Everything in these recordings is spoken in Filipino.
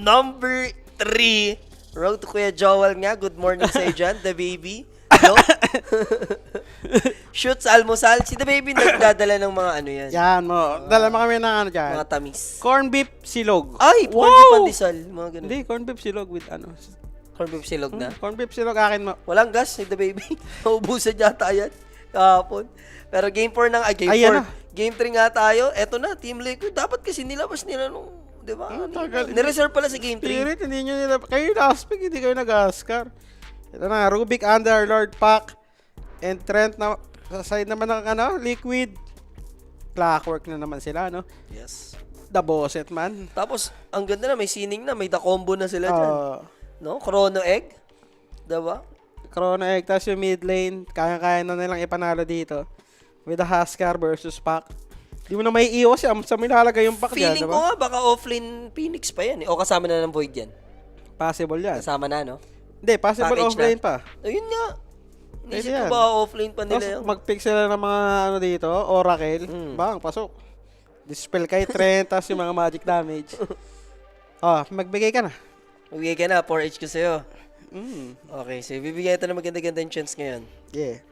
number 3. Road to Kuya Joel nga. Good morning sa'yo dyan, the baby. No? Shoots almusal. Si the baby nagdadala ng mga ano yan. Yan mo. Dala mo kami ng ano dyan. Mga tamis. Corn beef silog. Ay, corn beef pandesal. Mga ganun. Hindi, corn beef silog with ano. Corn beef silog na. Corn beef silog akin mo. Walang gas si the baby. Naubusan yata yan. Kahapon. Pero game 4 na. Game 4. Game 3 nga tayo. Eto na, Team Liquid. Dapat kasi nilabas nila nung, di ba? Nireserve pala sa game 3. Spirit, hindi nyo nila. Kayo last pick, hindi kayo nag-Ascar. Ito na, Rubik, Underlord, Pac, and Trent na sa side naman ng ano, Liquid. Clockwork na naman sila, no? Yes. The Bosset man. Tapos, ang ganda na, may sining na, may the combo na sila dyan. No? Chrono Egg. Diba? Chrono Egg, tapos yung mid lane, kaya-kaya na nilang ipanalo dito. With the Huskar versus Pac. Di mo na may iwas yan, sa minalagay yung Pac dyan, feeling diba? ko nga, baka offlane Phoenix pa yan. O kasama na ng Void yan. Possible yan. Kasama na, no? Hindi, possible Package offlane pa. Ayun nga. Inisip yan. ko ba offlane pa nila Tapos yung... mag-pick sila ng mga ano dito, Oracle. Bang, pasok. Dispel kay Trent, tapos yung mga magic damage. Magbigay ka na. Magbigay ka na, 4H ko sa'yo. Mm. Okay, so bibigyan ito ng maganda-ganda chance ngayon. Yeah.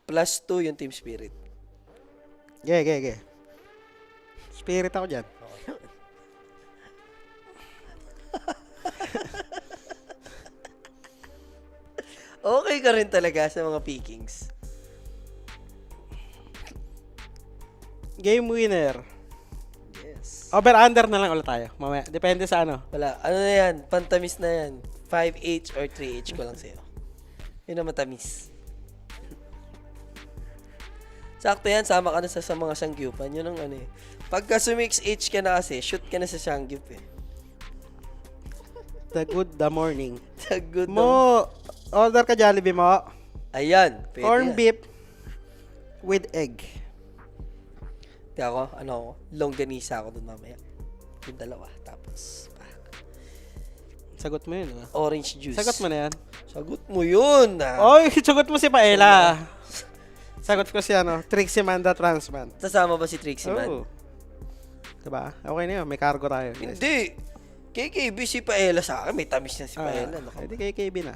+2 yung Team Spirit. Yeah. Spirit ako dyan. Okay ka rin talaga sa mga pickings. Game winner. Yes. Over-under na lang ulit tayo. Mamaya. Depende sa ano. Wala. Ano na yan? Pantamis na yan. 5H or 3H ko lang sa'yo. Yun ang matamis. Sakto yan. Sama ka na sa mga sangyupan. Yun ang ano eh. Pagka sumix H ka na kasi, shoot ka na sa sangyup eh. The good, the morning. The good Mo, order ka Jollibee mo. Ayan. Pwede Corn yan. beef with egg. Di ako, longganisa ako dun mamaya. Yung dalawa. Tapos, Sagot mo yun. orange juice. Sagot mo na yan. Sagot mo yun. Oy, sagot mo si Paella. Sagot ko si ano, Trixie Manda Transman. Sasama ba si Trixie man? Diba? Okay na yun, may cargo tayo. Guys. Hindi. KKB si Paella sa akin. May tamis na si Paella. Hindi kay KB na.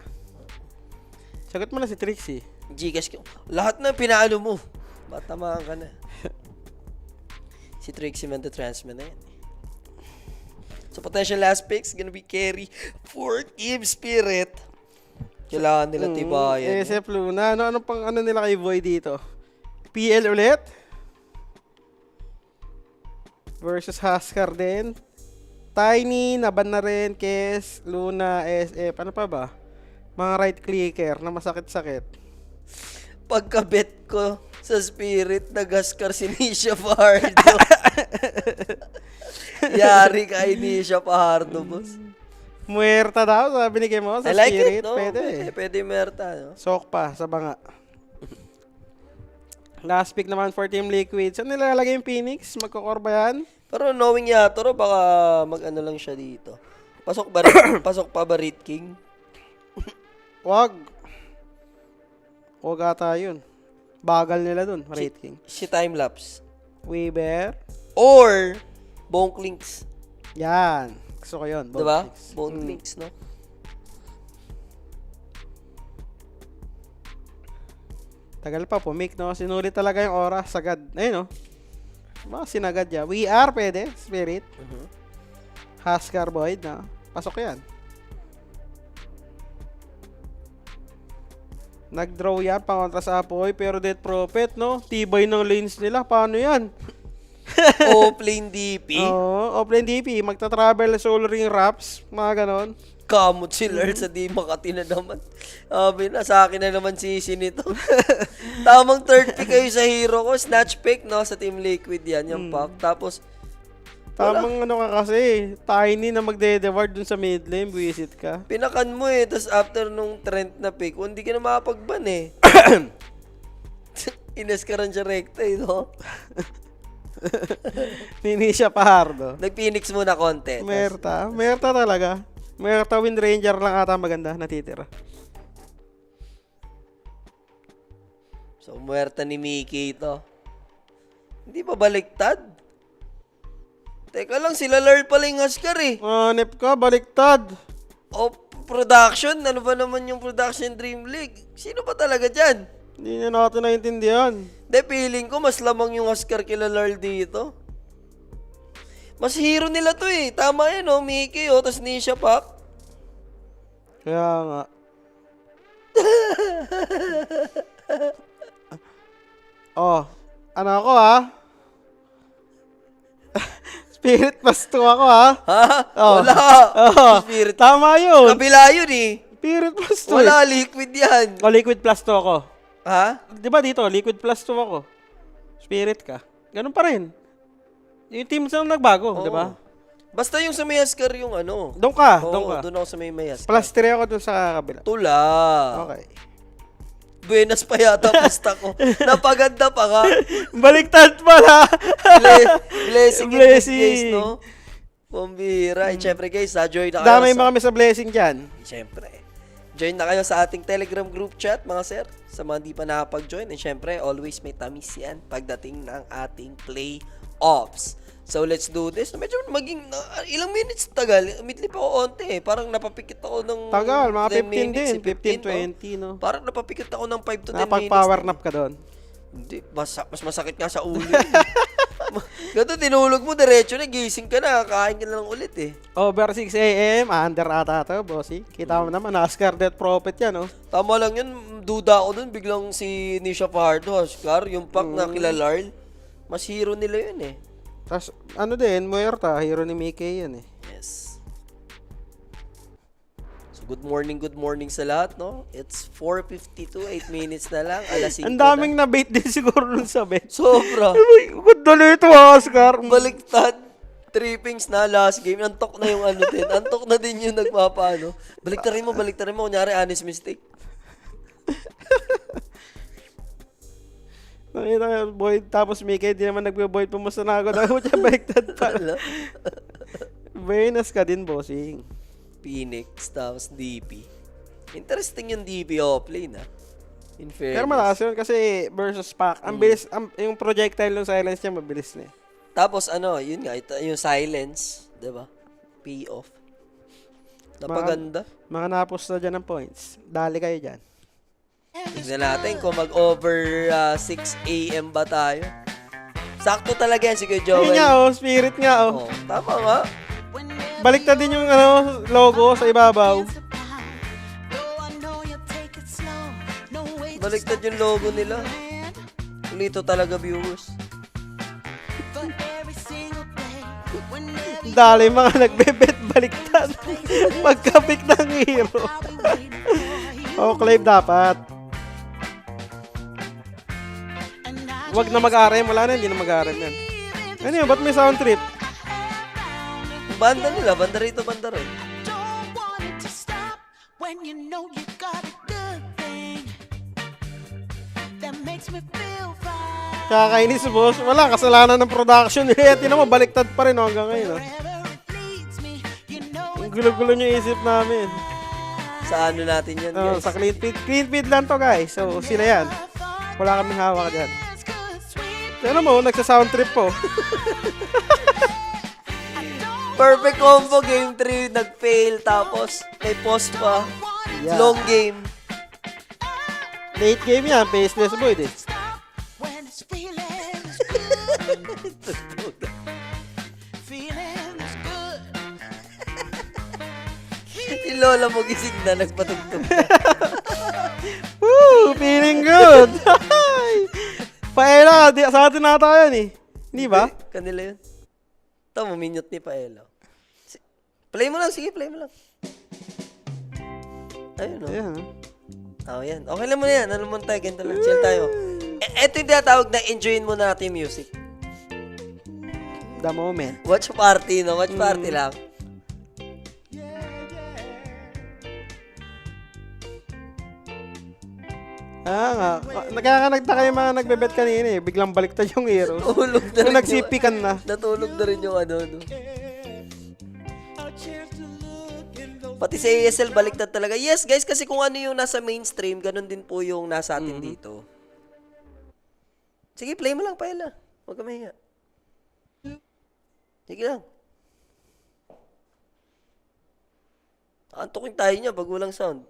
Sagot mo na si Trixie. Gcash ko. Lahat na pinaano mo. Batamaan ka na. Si Trixie man the transman na yan. So potential last picks gonna be carry for Team Spirit. Kailangan nila tibayan. SF Luna. Ano pang ano nila kay Void dito? PL ulit? Versus Huskar din. Tiny, naban na rin. Kes, Luna, SF. Ano pa ba? Mga right clicker na masakit-sakit. Pagkabet ko sa Spirit, nag-Huskar si Nisha Fajardo. Yari ka kay Nisha Fajardo, boss. Muerta daw, sabi ni Kemo. Sa I like Spirit, it, no? pwede. Pwede merta, no? Sok pa, sa banga. Last pick naman for Team Liquid. Saan nilalagay yung Phoenix? Magkakor ba yan? Pero knowing Yatoro, baka mag-ano lang siya dito. Pasok pa ba Rit King? Wag. Wag ata yun. Bagal nila dun, rating. Si Timelapse. Weaver. Or, Bonk Links. Yan. Gusto ko yun. Diba? Bonk Links, no? Tagal pa, pumik, no? Sinulit talaga yung oras. Sagad. Ayun, no? Mga sinagad niya. We are, pwede. Spirit. Huskar Void, na. Pasok yan. Nag-draw yan, pangontra sa Apoy. Pero Death Prophet, no? Tibay ng lanes nila. Paano yan? Offlane DP. Oo, offlane DP. Magta-travel Soul Ring Wraps. Mga ganon. Kamot si Lard sa di Makati na naman. Sabi na, sa akin na naman sisi nito. Tamang third pick kayo sa hero ko. Snatch pick, no? Sa Team Liquid yan, yung pack. Tapos, tamang ano ka kasi. Tiny na magde-devard dun sa mid lane. Visit ka. pinakan mo eh. Tapos after nung Trent na pick, hindi ka na makapagban eh. Ines ka rin siya rekta eh, no? Ninisha Fajardo. Nag-Phoenix muna konti. Merta. Merta talaga. Merta Wind Ranger lang ata maganda natitira. So, muerta ni Mickey ito. Hindi pa baliktad? Teka lang, sila Lard pala yung Huskar eh. Hanip ka, baliktad. O, production? Ano ba naman yung production Dream League? Sino ba talaga dyan? Hindi na natin naintindihan. De, feeling ko mas lamang yung Huskar kila Lard dito. Mas hero nila to eh. Tama yan oh, Mickey oh, tas Nisha Pak. Kaya nga. Oh, ano ako ha? Spirit plus 2 ako ha? Ha? Oh. Wala. Oh, Spirit. tama yun. Kabila yun eh. Spirit plus 2. Wala, liquid yan. O, liquid plus 2 ako. Ha? Di ba dito, liquid plus 2 ako. Spirit ka. Ganun pa rin. Yung teams lang nagbago, Oo. di ba? Basta yung sa may Huskar yung ano. Doon ka, Oo, doon ka. doon ako sa may Huskar. Plus 3 ako doon sa kabila. Tula. Okay. Buenas pa yata basta ko. Napaganda pa nga. Baliktad pala! Blessing in Blessing. disguise, no? Pambira. Eh, syempre guys, join na kayo Damay mga kami sa blessing dyan. Syempre. Join na kayo sa ating Telegram group chat, mga sir. Sa mga di pa nakapag-join. And syempre, always may tamis yan pagdating ng ating playoffs. So, let's do this. Medyo maging, ilang minutes tagal. Midlip ako onte eh. Parang napapikit ako ng Tagal, mga 10 15 minutes, din. eh, 15, 20, no? Parang napapikit ako ng 5 to 10 minutes. Napag-power nap ka doon. Hindi, mas masakit nga sa ulo. Ganto, tinulog mo, diretso na, gising ka na, kain ka na lang ulit eh. Over 6 a.m., under ata to, bossy. Kita mo naman, Huskar Death Prophet yan, oh. Tama lang yun, duda ako dun, biglang si Nisha Fajardo, Huskar, yung pack na kila Larl, mas hero nila yun eh. Tapos, ano din, Muerta, hero ni Mickey yan eh. Yes. So, good morning sa lahat, no? It's 4:52, 8 minutes na lang, alas 5 Ang daming na-bait din siguro nun sa bet. Sobra. Uy, ganda na ito, Huskar. Baliktad. Trippings na last game. Antok na yung ano din. Antok na din yung nagpapaano. Baliktarin mo. Kunyari, honest mistake. Nakita ka, Boyd, tapos Mickey, di naman nagbe-Boyd, pumusta na ako. Dahil siya baliktad pa. Wala. Venus ka din, bossing. Phoenix, tapos DP. Interesting yung DP offlane, ha? In fairness. Pero malakas yun kasi versus Pac. Ang bilis, yung projectile ng silence niya, mabilis na eh. Tapos ano, yun nga, yung silence, di ba? P-off. Napaganda. Mga napos na dyan ng points. Dali kayo dyan. Tignan natin kung mag-over 6 a.m. ba tayo. Sakto talaga yan si Kuya Joel. Ayun nga, oh, spirit nga, oh. Oh, tama nga. Baliktad din yung ano, logo sa ibabaw. Baliktad yung logo nila. Kulito talaga, viewers. Dali mga nagbebet baliktad. Pagkapik ng hero. Oh, claim dapat. Wag na mag-RM. Wala na, hindi na mag-RM yan. Ano yun? Ba't may sound trip? Banda nila, banda rito, banda rin. Kakainis, boss. Wala, kasalanan ng production. Eh, tinan mo, baliktad pa rin hanggang ngayon. Oh. Ang gulo-gulo yung isip namin. Sa ano natin yan, guys? Sa clean feed. Clean feed lang to, guys. So, sila yan. Wala kaming hawak dyan. Tinan mo, nagsa-sound trip po. Perfect combo, game 3, nag-fail, tapos may post pa. Yeah. Long game. Late game yan, faceless boy eh. Yung lola mo gising na, nagpatugtog na. Woo! Feeling good! Paela, sa atin na tayo yan eh. Hindi ba? Kanila yun. Ito, maminyot ni Paelo. Play mo lang, sige, play mo lang. Ayun, no? Ayan. Oh, yan. Okay lang mo na yan. Ano mo tayo, ganito lang. Chill tayo. Ito yung tinatawag na enjoyin mo natin yung music. The moment. Watch party, no? Watch party lang. Ah nga. Nagkakanagta kayo mga nagbebet kanina eh. Biglang baliktad yung hero. Tulog na Kung rin nagsipikan na. Natulog na rin yung ano, no? Pati sa ASL, baliktad talaga. Yes, guys, kasi kung ano yung nasa mainstream, ganun din po yung nasa atin dito. Sige, play mo lang, Paela. Huwag ka mahiya. Sige lang. Antukin tayo niya pag walang sound.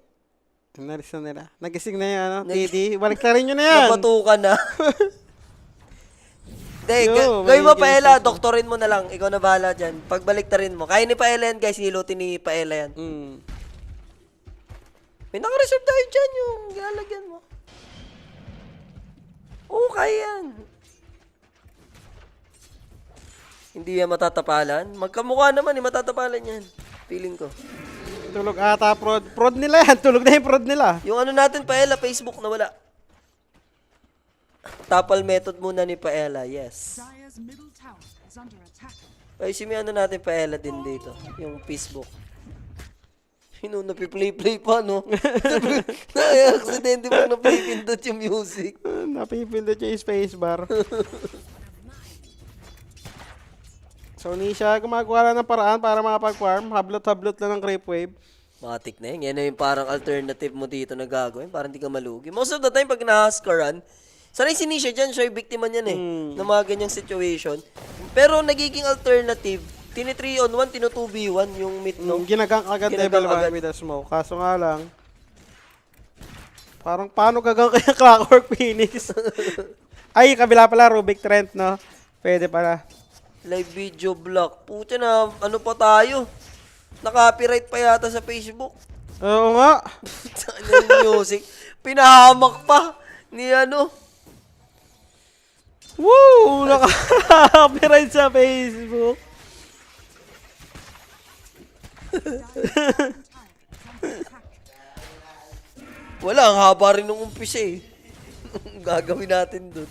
Naris na nila. Nagising na yan, ano? TD. Balik na rin yun na yan. Napatukan na. Hindi, Yo, gawin mo may Paella, games doktorin mo na lang. Ikaw na bahala dyan. Pagbalik ta rin mo. Kaya ni Paella yan guys, nilutin ni Paella yan. May naka-reserve tayo dyan yung ginalagyan mo. Oo, kaya yan. Hindi yan matatapalan. Magkamukha naman matatapalan yan. Feeling ko. Tulog ata, prod. Prod nila yan. Tulog na yung prod nila. Yung ano natin, Paella, Facebook na wala. Tapal method muna ni Paella, yes. Dire's middle tower is under attack. Ay, ano natin Paella din dito. Yung Facebook. Sino napi-play pa, no? Ay, aksidente mo napipindot yung music. Napipindot yung spacebar. So, Nisha, gumagawa lang ng paraan para makapag-farm. Hablot-hablot lang ng creep wave. Matik na yun. Yan na yung parang alternative mo dito na gagawin. Parang hindi ka malugi. Most of the time, pag nahaskaran, sanay si Nisha dyan, siya yung biktima niyan eh. Ng mga ganyang situation. Pero nagiging alternative, tini-3-on-1, tinu-2v1 yung mid, no? Ginagang agad Ginagang level 1 agad. with a smoke. Kaso nga lang, parang paano gagang kaya Clockwork Phoenix? Ay, kabila pala, Rubik Trent, no? Pwede pala. Live video block. Puta na, ano pa tayo? Naka-copyright pa yata sa Facebook. Oo nga. Ano yung music? Pinahamak pa ni ano. Woo! Naka-copyright sa Facebook. Wala, ang haba rin nung umpisa eh. Gagawin natin dun.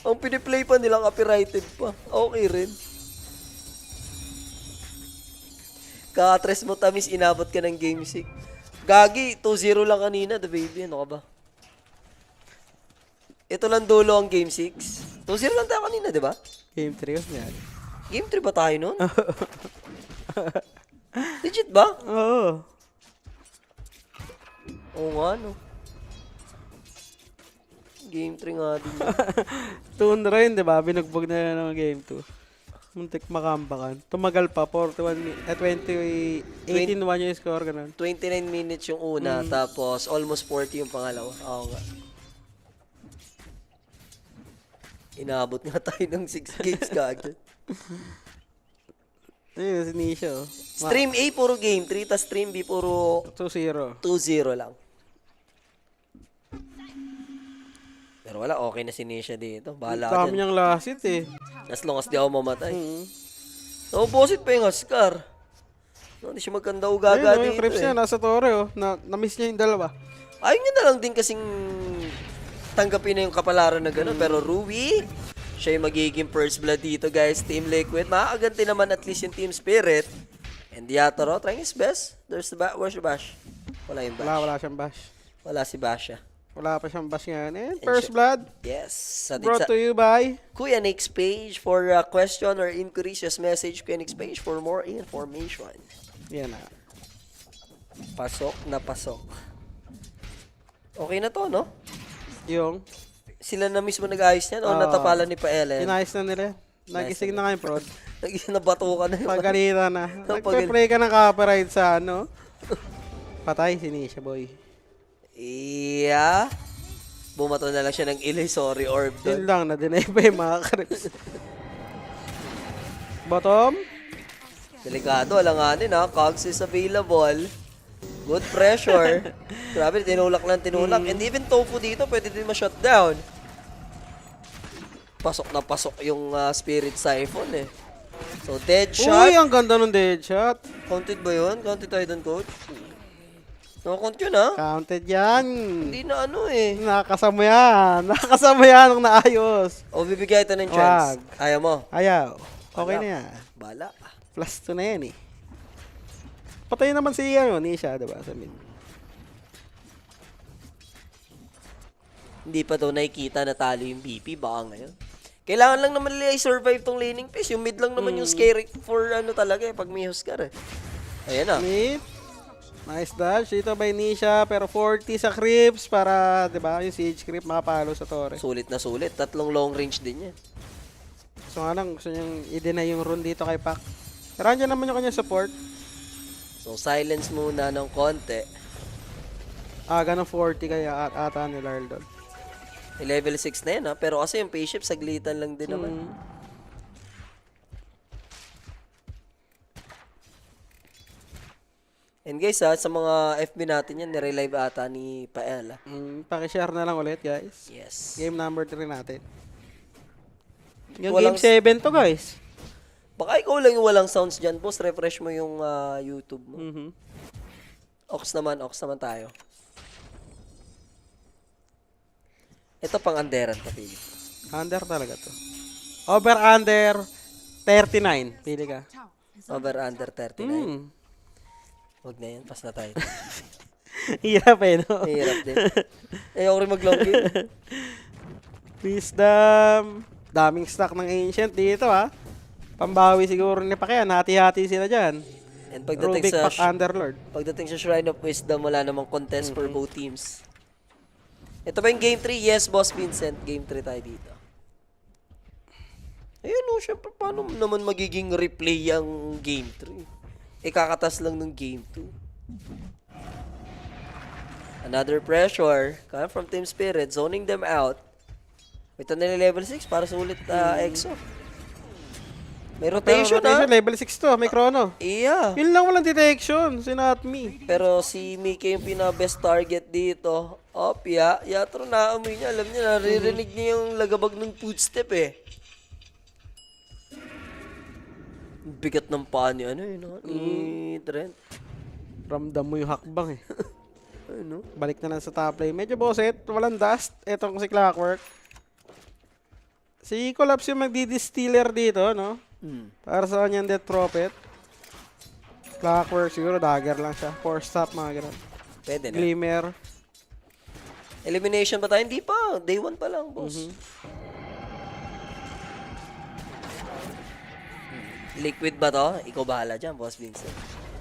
Ang piniplay pa nila, copyrighted pa. Okay rin. Kaka-tres mo tamis, inabot ka ng game 6. Gagi, 2-0 lang kanina, the baby. Ano ka ba? Ito lang dulo ang game 6. 2-0 lang tayo kanina, di ba? Game 3 was yan. Game 3 ba tayo nun? Legit ba? Oo. Oo nga, no. Game 3 nga din. 2 rin, di ba? Binugbog na yan ng game 2. Muntik makambakan. Tumagal pa, 18-1 yung score, ganun. 29 minutes yung una, tapos almost 40 yung pangalawa. Oo nga. Inabot nga tayo ng 6 games kagad. Ayun, si Nisha, oh. Stream A, puro game 3, tas stream B, puro 2-0. 2-0 lang. Pero wala, okay na si Nisha dito. Bahala ka Dami dyan. niyang lasit, eh. As long as di ako mamatay. So, bosit pa yung Huskar. No, hindi siya magkanda ugaga Ayun, dito yung creeps niya, nasa tore, oh. Na-miss niya yung dalawa. Ayun niya na lang din kasing tanggapin na yung kapalaran na gano'n. Pero Rui, siya yung magiging first blood dito, guys. Team Liquid. Makakaganti naman at least yung Team Spirit. And Diatoro, trying his best. There's the where's the Bash? Wala yung Bash. Wala siyang bash. Wala si Basha. Wala pa siyang bash ngayon. And first blood, Yes. Sa brought to you by... Kuya Nick's page for question or inquiries. Just message Kuya Nick's page for more information. Yan na. Pasok na pasok. Okay na to, no? Yung, Sila na mismo nag-ayos niyan o natapalan ni Paella? inayos na nila. Nagising na ngayon, prod. Nabato ka na yun. Pagkanina na. Nagpe-play ka ng copyright sa ano. Patay si Nisha, boy. Iya. Bumato na lang siya ng illusory orb Yun doon. lang, na-deny pa yung mga creeps. Bottom. Delikado, alanganin ha. Cogs is available. Good pressure. Grabe, tinulak lang tinulak. And even Tofu dito, pwede din ma-shutdown. Pasok na pasok yung Spirit Siphon eh. So, dead shot. Uy, ang ganda ng dead shot. Counted ba yun? Counted tayo doon, coach? No-count yun ha? Counted yan. Hindi na ano eh. Nakakasama yan. Nakakasama yan ng naayos. O, bibigay ito ng chance. Wag. Ayaw mo? Ayaw. Okay na yan. Bala. Plus 2 na yan eh. Patay naman si ano, Nisha, diba? Sa mid. Hindi pa daw nakikita na talo yung BP. Baka ngayon. Kailangan lang naman nila i-survive tong laning phase. Yung mid lang naman yung scary for ano talaga eh. Pag may Huskar eh. Ayan na. Mid. Nice dash. Dito by Nisha. Pero 40 sa creeps para, diba? Yung siege creep makapalo sa torre. Sulit na sulit. 3 long range din yan. Kaso nga lang, gusto niyang i-deny yung rune dito kay Pac. Pero andyan naman yung kanyang support. So, silence muna ng konti. Ganun 40 kaya ata ni Lyle doon. May level 6 na yan, ha? Pero kasi yung spaceship, saglitan lang din naman. And guys, ha, sa mga FB natin yan, nirelive ata ni Pael, ha? Pakishare na lang ulit, guys. Yes. Game number 3 natin. Yung Walang- game 7 to, guys. Baka ikaw lang yung walang sounds dyan, boss. Refresh mo yung YouTube mo. Ox naman tayo. Ito pang anderan pa, pili. Under talaga to. Over under 39. Pili ka. Tower is Over under 39. Hmm. Huwag na yan, pass na tayo. Hirap eh, no? Mahirap din. Ayoko rin mag-long game. Wisdom. Daming stock ng Ancient dito, ha? Pambawi siguro ni Pacquiao. Hati-hati sila dyan. And pagdating Rubik, sa Pac, Underlord. pagdating sa Shrine of Wisdom, wala namang contest for both teams. Ito ba yung Game 3? Yes, Boss Vincent. Game 3 tayo dito. Ayun o, syempre, paano naman magiging replay ang Game 3? Kakatas lang ng Game 2. Another pressure. Coming from Team Spirit, zoning them out. Ito nila level 6 para sa ulit EXO. May rotation, Pero ha? level 6 to. May chrono. Iya. Yun lang walang detection. Si not me. Pero si Mickey yung pinaka-best target dito. Oh, Yatro naamoy niya. Alam niya, naririnig niya yung lagabag ng footstep eh. Bigat ng paa ni ni Trent. Ramdam mo yung hakbang eh. Ano? Balik na lang sa top lane. Medyo boset. Walang dust. Etong si Clockwork. Si Collapse yung magdi-distiller dito, no? Para sa kanyang Death Prophet. Clockwork siguro. Dagger lang siya. Force stop, mga ganun. Pwede na. Glimmer. Elimination ba tayo? Hindi pa. Day 1 pa lang, boss. Liquid ba to? Ikaw bahala dyan, Boss Vincent.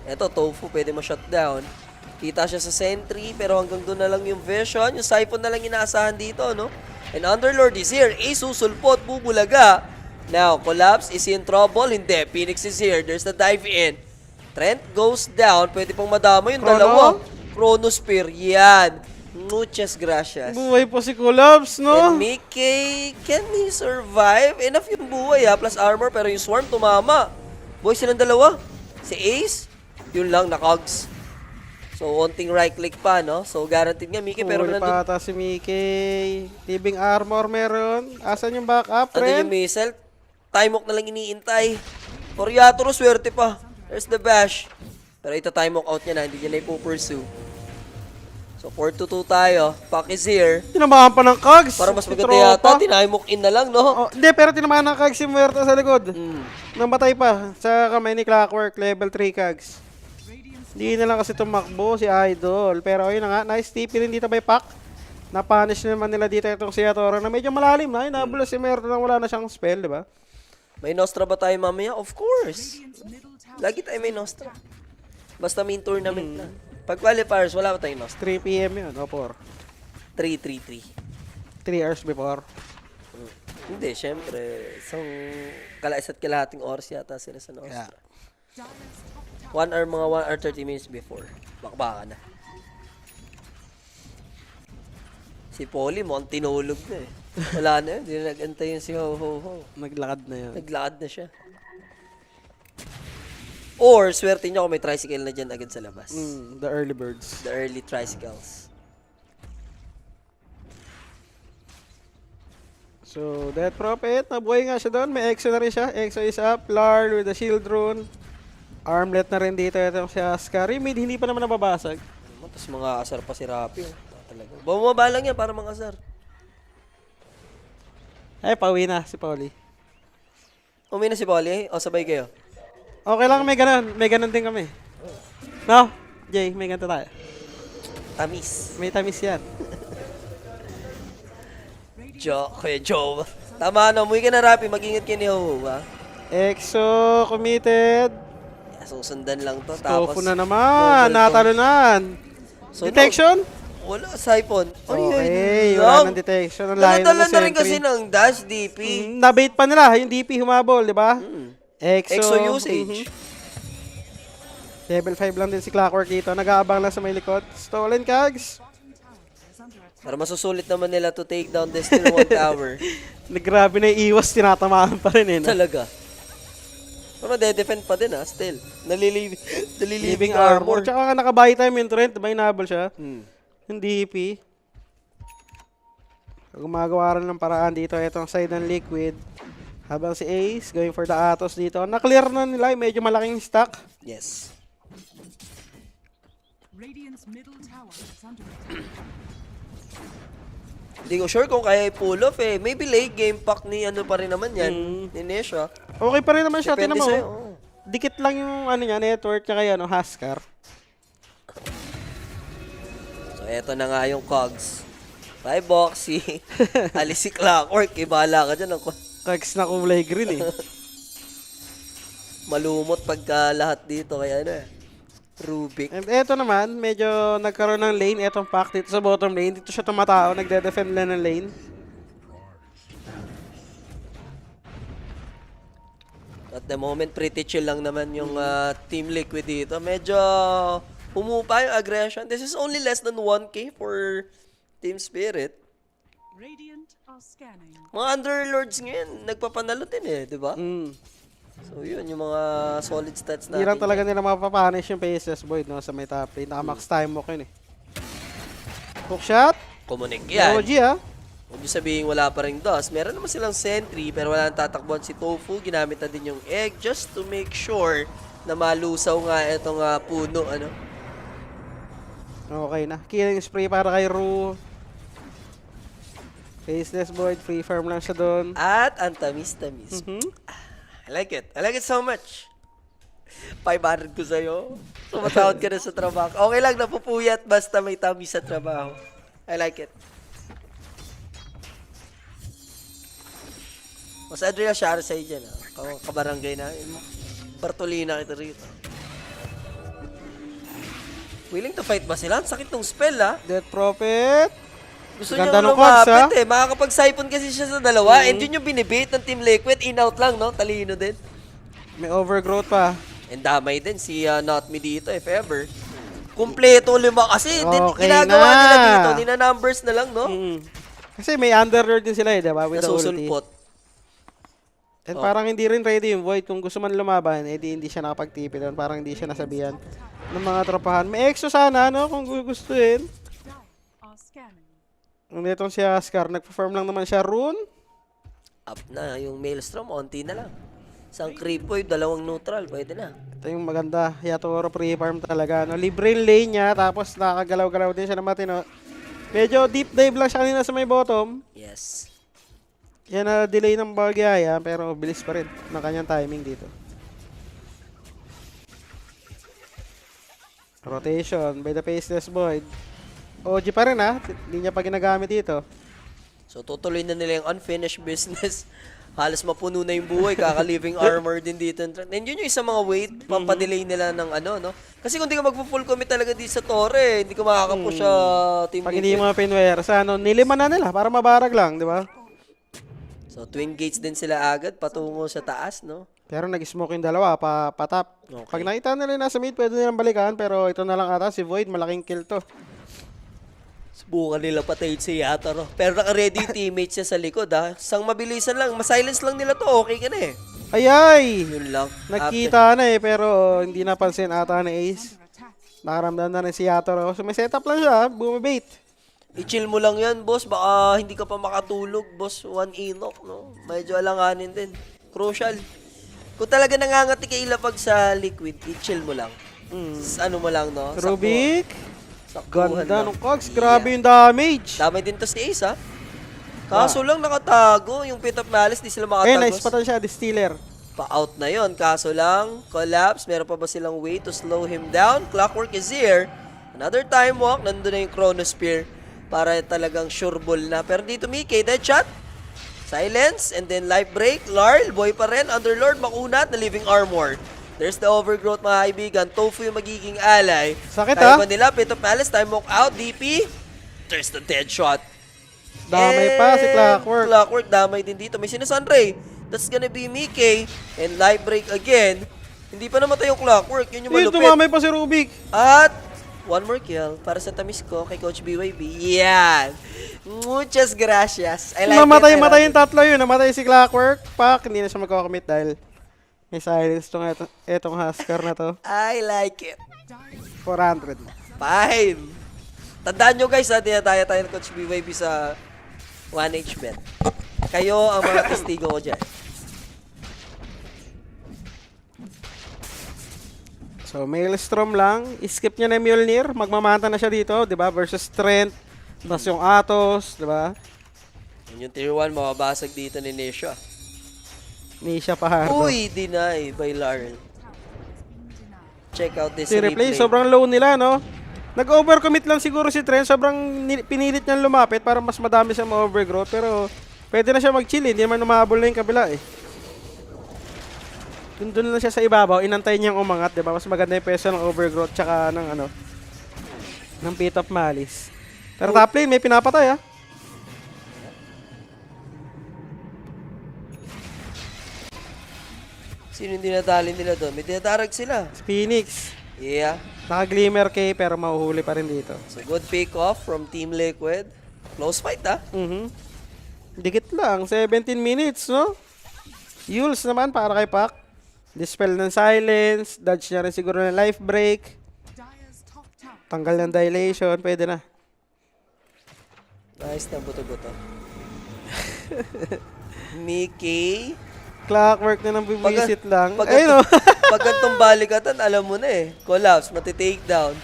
Eto, Tofu, pwede ma-shutdown. Kita siya sa sentry, pero hanggang doon na lang yung vision. Yung Siphon na lang inaasahan dito, no? And Underlord is here. Ace susulpot, bubulaga. Now, Collapse is in trouble. Hindi, Phoenix is here. There's the dive in. Trent goes down. Pwede pang madama yung Chrono? dalawa. Chronosphere, yan. Muchas gracias. Buhay po si Collapse, no? And Mickey, can he survive? Enough yung buhay ha, plus armor, pero yung Swarm tumama. Boy, silang dalawa. Si Ace, yun lang, nakogs. So, onting right click pa, no? So, guaranteed nga, Mickey, pero Huli nandun, pa ata si Mickey. Living armor meron. Asan yung backup, andun yung friend? missile. Timehawk na lang iniintay. Coriatoro, swerte pa. There's the bash. Pero ito timehawk out niya na, hindi niya na ipupursue. So, 4-2 tayo. Pac is here. Tinamahan pa ng Kags. Para mas Si maganda Tropa. yata, tinahimok in na lang, no? Oh, hindi, pero tinamahan ng Kags si Muerta sa likod. Namatay pa sa kamay ni Clockwork. Level 3 Kags. Hindi na lang kasi tumakbo si Idol. Pero ayun na nga, nice TP rin dito by Pac. Na-punish naman nila dito itong si Yatoro na medyo malalim na. Inabula si Muerta nang wala na siyang spell, di ba? May Nostra ba tayo mamaya? Of course. Radiant's middle tower. Lagi tayo may Nostra. Basta main tournament na. Pag qualifiers, wala pa tayong Nostra. 3 PM yun, o 4. 3-3-3. 3 hours before. Hindi, syempre. Isang isa't kalahating oras yata sila sa Nostra. Dire's top tower. 1 hour 30 minutes before. Bakbaka na. Si Polly, mukhang tinulog na eh. Wala na yun. Hindi na nag-antay yung si Ho-Ho-Ho. Naglakad na yun. Naglakad na siya. Or, swerte niya kung may tricycle na dyan agad sa labas. The early birds. The early tricycles. So, Death Prophet, nabuhay nga siya doon. May Exo na rin siya. Exo is up. Lard with the shield rune. Armlet na rin dito. Ito si Askar. Yung mid, hindi pa naman nababasag. Tapos mga asar pa si Rapi. Oh. Talaga. Bumaba lang yan para mga asar. Ay, pauwi na si Pauli. Umi na si Polly. O, sabay kayo. Okay lang, may ganun. May ganun din kami. No? Jay, may ganito tayo. Tamis. May tamis yan. Kuya Joe. Tama na. Umuwi ka na, Rapi. Mag-ingat ka ni Ho, ha? Exo, committed. Susundan lang to. Tofu Tapos, na naman. double Natalunan. So, Detection? Wala, Siphon. Okay, wala ng detection. Ang layo Dala ng na rin kasi sentry. ng dash, DP. Nabait pa nila, yung DP humabol, di ba? Exo usage. Level 5 lang din si Clockwork dito. Nag-aabang lang sa may likod. Stolen Kags. Para masusulit naman nila to take down this still 1 tower. Grabe na yung iwas, tinatamaan pa rin eh. No? Talaga. Pero de-defend pa din still. Naliliving Living armor. Tsaka nga nakabuy time yung Trent, diba inabol siya? Yung DP. Gumagawa rin ng paraan dito. Itong side ng Liquid. Habang si Ace, going for the Atos dito. Na-clear na nila, medyo malaking stack. Yes. Radiant's middle tower is under attack. Hindi ko sure kung kaya i-pull off eh. Maybe late game pack ni ano pa rin naman yan. Ni Nesha. Okay pa rin naman siya. Depende Tinan mo. sa'yo. Dikit lang yung ano niya, network niya kaya Huskar. So eto na nga yung cogs. Bye Boxy. Alis si Clockwork. Ibala ka dyan. Kags na kulay green eh. Malumot pagka lahat dito. Kaya na. Rubik. And eto naman, medyo nagkaroon ng lane. Etong pack dito sa bottom lane. Dito siya tumatao. Nagde-defend lang ng lane. At the moment, pretty chill lang naman yung Team Liquid dito. Medyo humupa yung aggression. This is only less than 1k for Team Spirit. Radiant are scanning. Mga Underlords ngayon, nagpapanalo din eh, di ba? So yun, yung mga solid stats natin. Hindi lang talaga nila mapapanish yung Paces Void no, sa may top lane. Naka-max time mo yun eh. Hook shot. Kumunik yan. OG ha. Huwag nyo sabihin wala pa rin dust. Meron naman silang sentry, pero wala nang tatakbuhan si Tofu. Ginamit na din yung egg just to make sure na malusaw nga itong puno, ano. Okay na. Killing spree para kay Ru. Faceless Void. Free farm lang siya doon. At ang tamis-tamis. I like it. I like it so much. 500 ko sa'yo. Sumatawad ka na sa trabaho. Okay lang, napupuyat basta may tamis sa trabaho. I like it. Mas Adria Sharzay dyan, kabarangay na. Bartolina kita rito. Willing to fight ba sila? Ang sakit ng spell, Death Prophet. Gusto Ganda niya ng Cogs, lumapit Makakapag-siphon kasi siya sa dalawa. And yun yung binibait ng Team Liquid. In-out lang, no? Talino din. May overgrowth pa. And damay din si Not Me dito, if ever. Kumpleto lima kasi. Okay Ginagawa na. nila dito. Nina-numbers na lang, no? Kasi may underlord din sila eh, diba? With the ulti. Nasusulpot. And parang hindi rin ready yung Void. Kung gusto man lumaban, hindi siya nakapag-TP doon. Parang hindi siya nasabihan ng mga tropahan. May exo sana, no? Kung gugustuhin. Are scanning. Itong si Huskar, nagpa-farm lang naman siya. Rune. Up na yung Maelstrom. Onti na lang. Isang Creepoid, dalawang neutral. Pwede na. Ito yung maganda. Yatoro pre-farm talaga. No? Libre yung lane niya. Tapos nakagalaw-galaw din siya ng matino. Medyo deep dive lang siya kanina sa may bottom. Yes. Yan na delay ng bagyaya. Pero bilis pa rin ng kanyang timing dito. Rotation by the Faceless Void. OG pa rin hindi niya pa ginagamit dito. So tutuloy na nila yung unfinished business. Halos mapuno na yung buhay, kaka-living armor din dito. And yun yung isang mga weight, pampadelay nila ng ano, no? Kasi kung di ka magpo-full commit talaga di sa Torre, hindi ka makakapush sa Team Pag hindi Liquid. mga pinware, sa niliman na nila para mabarag lang, di ba? So twin gates din sila agad, patungo sa taas, no? Pero nag-smoke yung dalawa, patap. Okay. Pag nakita nila yung nasa mid, pwede nilang balikan. Pero ito na lang ata, si Void, malaking kill to. Subukan nila patayin si Yatoro. Pero naka-ready yung teammates niya sa likod, Sang mabilisan lang, masilence lang nila to, okay ka na eh. Ay! Yun lang. Nagkita na eh, pero hindi napansin ata ni Ace. Nakaramdam na rin si Yatoro. So may setup lang siya, bumibait. I-chill mo lang yan, boss. Baka hindi ka pa makatulog, boss. One Enoch, no? Medyo alanganin din. Crucial. Kung talaga nangangati ka ilapag sa liquid, i-chill mo lang. Ano mo lang, no? Rubik. Saktuhan Ganda lang. ng Cogs. Grabe yung damage. Damay din to si Ace, Kaso lang nakatago. Yung Pit of Malice, di sila Eh, makatagos. naispatan siya, Distiller. Pa-out na yon. Kaso lang, collapse. Meron pa ba silang way to slow him down? Clockwork is here. Another time walk. Nandun na yung Chronospear. Para talagang sure ball na. Pero dito, Mickey, dead shot. Silence. And then life break. Larl, boy pa rin. Underlord, makunat na living armor. There's the overgrowth, mga kaibigan. Tofu yung magiging ally. Sakit, Kaya ba nila? Pit of Malice, time walk out. DP. There's the dead shot. Damay pa si And Clockwork. Clockwork, damay din dito. May sinasunray. That's gonna be Mickey. And life break again. Hindi pa namatay yung Clockwork. Yun yung Hindi, malupit. tumamay pa si Rubik. At one more kill para sa tamis ko kay Coach BYB. Yan. Muchas gracias. I like Namatay yung tatlo yun. Namatay si Clockwork. Pak, hindi na siya magkakamit dahil may silence etong Huskar na to. I like it. 400. Fine. Tandaan nyo guys, dinadaya tayo ng Coach BYB sa 1H bet. Kayo ang mga testigo ko dyan. So, Maelstrom lang. Skip niya na yung Mjolnir. Magmamanta na siya dito, di ba? Versus Trent. Tapos yung Atos, di ba? Yun yung tier 1, mababasag dito ni Nisha. Nisha Pahardo. Uy, deny by Larry. Check out this Si replay, sobrang low nila, no? Nag-overcommit lang siguro si Trent. Sobrang pinilit niyang lumapit para mas madami siya ma-overgrowth. Pero pwede na siya mag-chill. Hindi naman umahabol na yung kabila, eh. Doon na siya sa ibabaw. Inantay niyang umangat, di ba? Mas maganda yung pwesto ng overgrowth tsaka ng ano, ng Pit of Malice. Pero top lane, may pinapatay, ah. Sino yung dinadali nila doon? May dinadarag sila. Phoenix. Yeah. Naka-glimmer kay pero mahuhuli pa rin dito. So good pick off from Team Liquid. Close fight ah. Dikit lang. 17 minutes, no? Yules naman para kay Pac. Dispel ng silence. Dodge niya rin siguro ng life break. Dire's top tower Tanggal ng dilation. Pwede na. Nice na buto-buto. Mickey. Clockwork na nang bibisit lang. Pag, Ayun, no? pag gantong balikatan, alam mo na eh. Collapse, mati-takedown.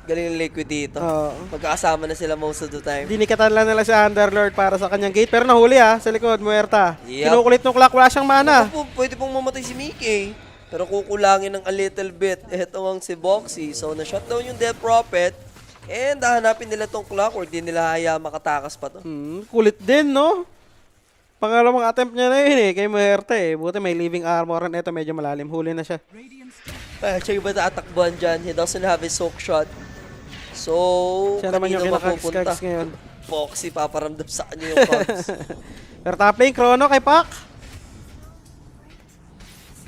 Galing ng Liquid dito. Oo. Magkakasama na sila most of the time. Dinikatan lang nila si Underlord para sa kanyang gate. Pero nahuli, sa likod. Muerta. Yep. Kinukulit ng clock. Wala siyang mana. Pwede pong mamatay si Mickey. Pero kukulangin ng a little bit. Ito ang si Boxy. So, na-shutdown yung Death Prophet. And hahanapin nila tong Clockwork. Di nila haya makatakas pa to. Kulit din, no? Pangalawang attempt niya na yun, kay Muerte, Buti may living armor. Ito medyo malalim. Huli na siya. Radiant's Siya yung ba naatakbuhan dyan? He doesn't have his soak shot. So, Siya naman yung kanino mapupunta? kinakags ngayon. Boxy, paparamdam sa kanya yung cogs. Pero top lane, Chrono kay Pac.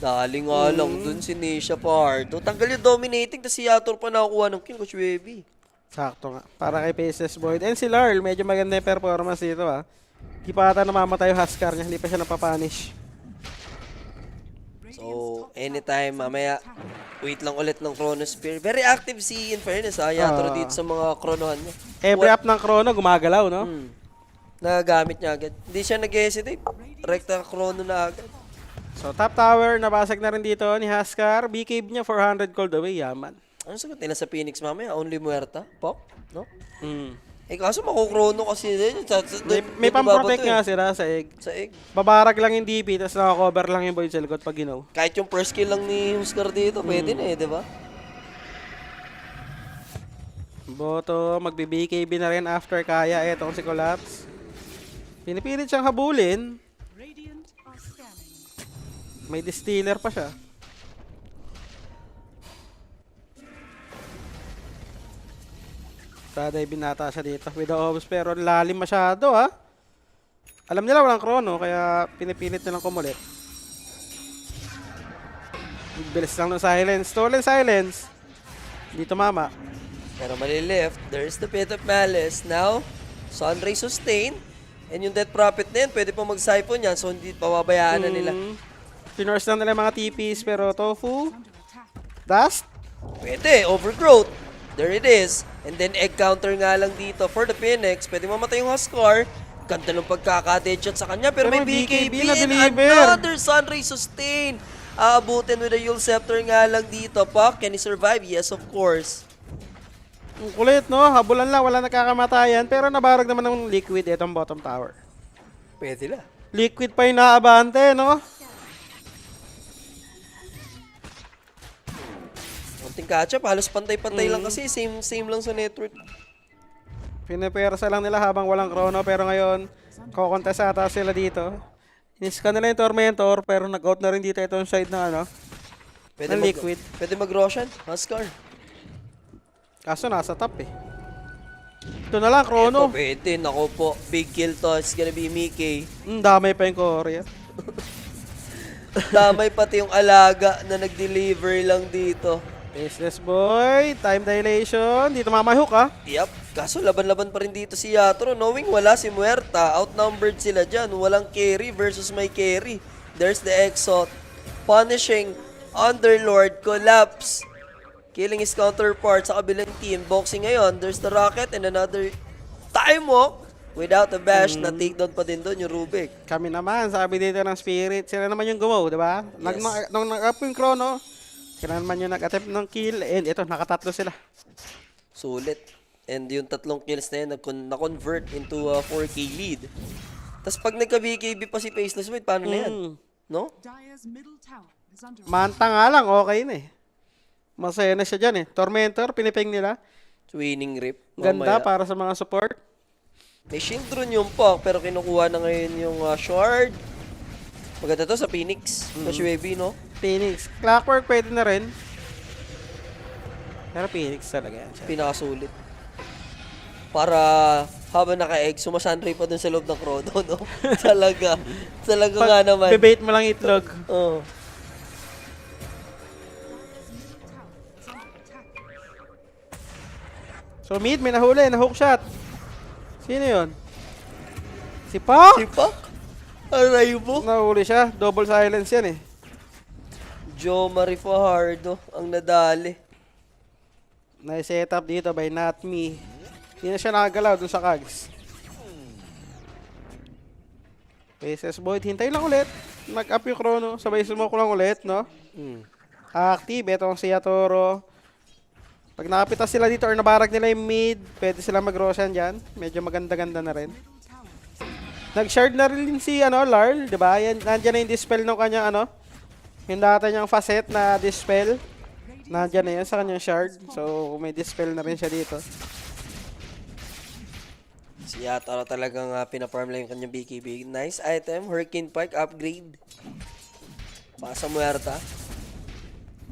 Dali nga lang dun si Nisha Pardo. Tanggal yung dominating, tapos si Yator pa nakakuha ng kill, Coach Baby. Sakto nga. Para kay Faceless Void. And si Larl, medyo maganda yung performance dito, Di pa ata namamatay yung Huskar niya. Hindi pa siya napapunish. So, anytime, mamaya, wait lang ulit ng Chrono Spear. Very active si In Fairness, Yator dito sa mga kronohan niya. Every up ng Chrono, gumagalaw, no? Nagagamit niya agad. Hindi siya nag-hesitate. Rekta Chrono na agad. So, top tower, nabasag na rin dito ni Huskar. B-cave niya, 400 gold away. Yaman. Ano sagot nila sa Phoenix mamaya? Only Muerta? Pop? No? Kaso makukrono kasi din. May pang-protect nga sila sa egg. Sa egg. Babarag lang yung DP, tapos nakakover lang yung Void sa likod pag ginaw. Kahit yung first kill lang ni Huskar dito, pwede na di ba? Boto, magbi-BKB na rin after kaya. Etong si Collapse. Pinipilit siyang habulin. Radiant are scanning. May distiller pa siya. Taday binata siya dito with the obs pero lalim masyado Alam nila walang chrono kaya pinipilit nilang kumulit. Bilis lang ng silence. Stolen silence. Dito mama. Pero mali left. There's the Pit of Malice. Now, Sunray sustain. And yung Death Prophet na yan, pwede pong mag-siphon yan. So, hindi pababayaan na nila. Pinurse lang nila yung mga TPs pero Tofu. Dust. Pwede. Overgrowth. There it is. And then egg counter nga lang dito for the Phoenix. Pwede mamatay yung Huskar. Ganda ng pagkaka-deadshot sa kanya. Pero may BKB na and deliver. another Sunray sustain. Aabutin with the Yule Scepter nga lang dito. Puck, can he survive? Yes, of course. Ang kulit, no? Habulan lang, wala nakakamatayan. Pero nabarag naman ng Liquid itong bottom tower. Pwede lang. Liquid pa yung naabante, no? Konting catch-up. Halos pantay-pantay lang kasi. Same lang sa network. Pinipersa lang nila habang walang chrono. Pero ngayon, kukontes ata sila dito. Iniskan nila yung Tormentor. Pero nag-out na rin dito itong side ng Pwede ng Liquid. Pwede mag-Roshan. Huskar. Kaso nasa top Ito na lang, Chrono. Ito, pwede. Nako po. Big kill to. It's gonna be Mickey. Damay pa yung Korea. Damay pati yung alaga na nag-deliver lang dito. Faceless boy, time dilation. Dito mamahook ah. Yup. Kaso laban-laban pa rin dito si Yatro. Knowing wala si Muerta, outnumbered sila dyan. Walang carry versus may carry. There's the Exot. Punishing Underlord. Collapse. Killing his counterpart sa kabilang team. Boxing ngayon. There's the Rocket and another time walk. Without a bash, na takedown pa din doon yung Rubik. Kami naman, sabi dito ng Spirit, sila naman yung gumaw, di ba? Nung nag-up yung Chrono, sila naman yung nag-attempt ng kill, and ito, nakatatlo sila. Sulit. And yung tatlong kills na yun, na-convert into a 4K lead. Tapos pag nagka-BKB pa si Faceless, wait, paano na yan? No? Dire's middle tower is under Manta nga lang, okay na eh. Masaya na siya dyan eh. Tormentor, piniping nila. Winning rip. Ganda Mamaya. para sa mga support. May Shindron yung Puck, pero kinukuha na ngayon yung Shard. Maganda to sa Phoenix. Mas UAB, no? Phoenix. Clockwork pwede na rin. Pero Phoenix talaga yan siya. Pinakasulit. Para habang naka-egg, sumasunray pa dun sa loob ng Chrono, no? Talaga. Talaga nga naman. Bebait mo lang itlog. Oh. So mid, may nahuli, na-hook shot. Sino yun? Si Pak? Si Puck? Aray mo? Nahuli siya. Double silence yan eh. Joe Marie Fajardo ang nadali. Na-set up dito by Not Me. Hindi na siya nakagalaw dun sa Kags. Faces Void, hintay lang ulit. Nag-up yung Chrono. Sabay smoke lang ulit, no? Active. Itong si Yatoro. Pag nakapitas sila dito or nabarag nila yung mid, pwede sila mag-Roshan dyan. Medyo maganda-ganda na rin. Nag-shard na rin si Larl, di ba? Nandiyan na yung dispel ng kanyang yung data niyang facet na dispel. Nandiyan na yun sa kanyang shard. So, may dispel na rin siya dito. Si Yatoro talagang pinaparm lang yung kanyang BKB. Nice item. Hurricane Pike upgrade. Pasa Muerta.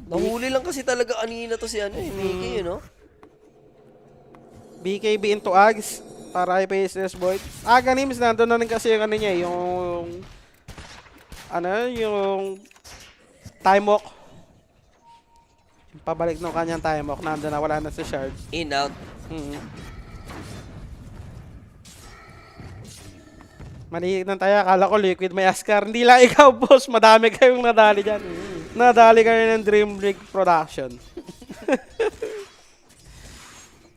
Nahuli lang kasi talaga kanina to si Mickey, you know? BKB into Ags para kay Faceless Void. Nims, nandun na rin kasi yung niya, yung time walk. Yung pabalik ng kanyang time walk, nandun na, wala na sa shard. In, out. Manihig ng tayo, akala ko liquid may Askar. Hindi lang ikaw, boss. Madami kayong nadali dyan. Nadali kayo ng Dream League Production.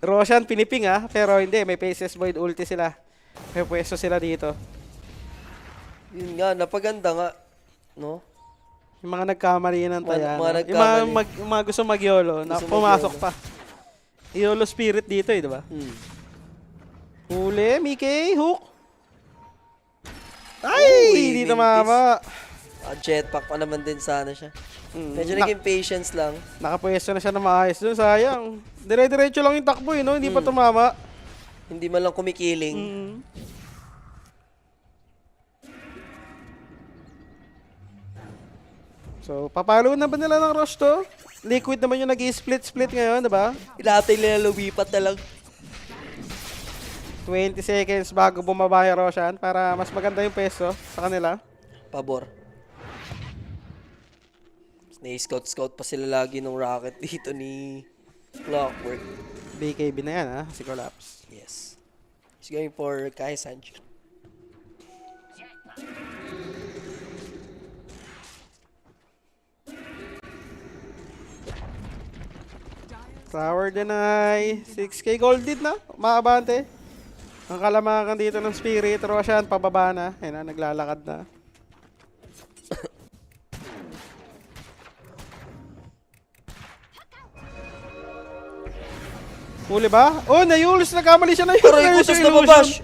Roshan, piniping pero hindi. May Faceless Void ulti sila. May pwesto sila dito. Yun nga, napaganda nga. No? Yung mga nagkamali ng taya. Mga Yung mga gusto mag-YOLO, na Gusto pumasok mag-YOLO. pa. YOLO spirit dito di ba? Huli, Mickey, hook. Ay, hindi tumama. Jetpack pa naman din sana siya. Medyo naging patience lang. Nakapwesto na siya na maayos dun, sayang. Dire-diretso lang yung takbo no? Hindi pa tumama. Hindi man lang kumikiling. So, papalo na ba nila ng rush to? Liquid naman yung nag-split-split ngayon, di ba? Ilatay nila lumipat na lang. 20 seconds bago bumaba yung Roshan para mas maganda yung peso sa kanila. Pabor. Na-scout pa sila lagi ng Rocket dito ni Clockwork. BKB na yan si Collapse. Yes. He's going for Kai Sanchez. Tower deny. 6k gold din na. Maabante. Ang kalamakan dito ng Spirit. Roshan, pababa na. Ayun na, naglalakad na. Huli ba? Oh, nayulis. Nagkamali siya na yun. Aray, kutas na babash.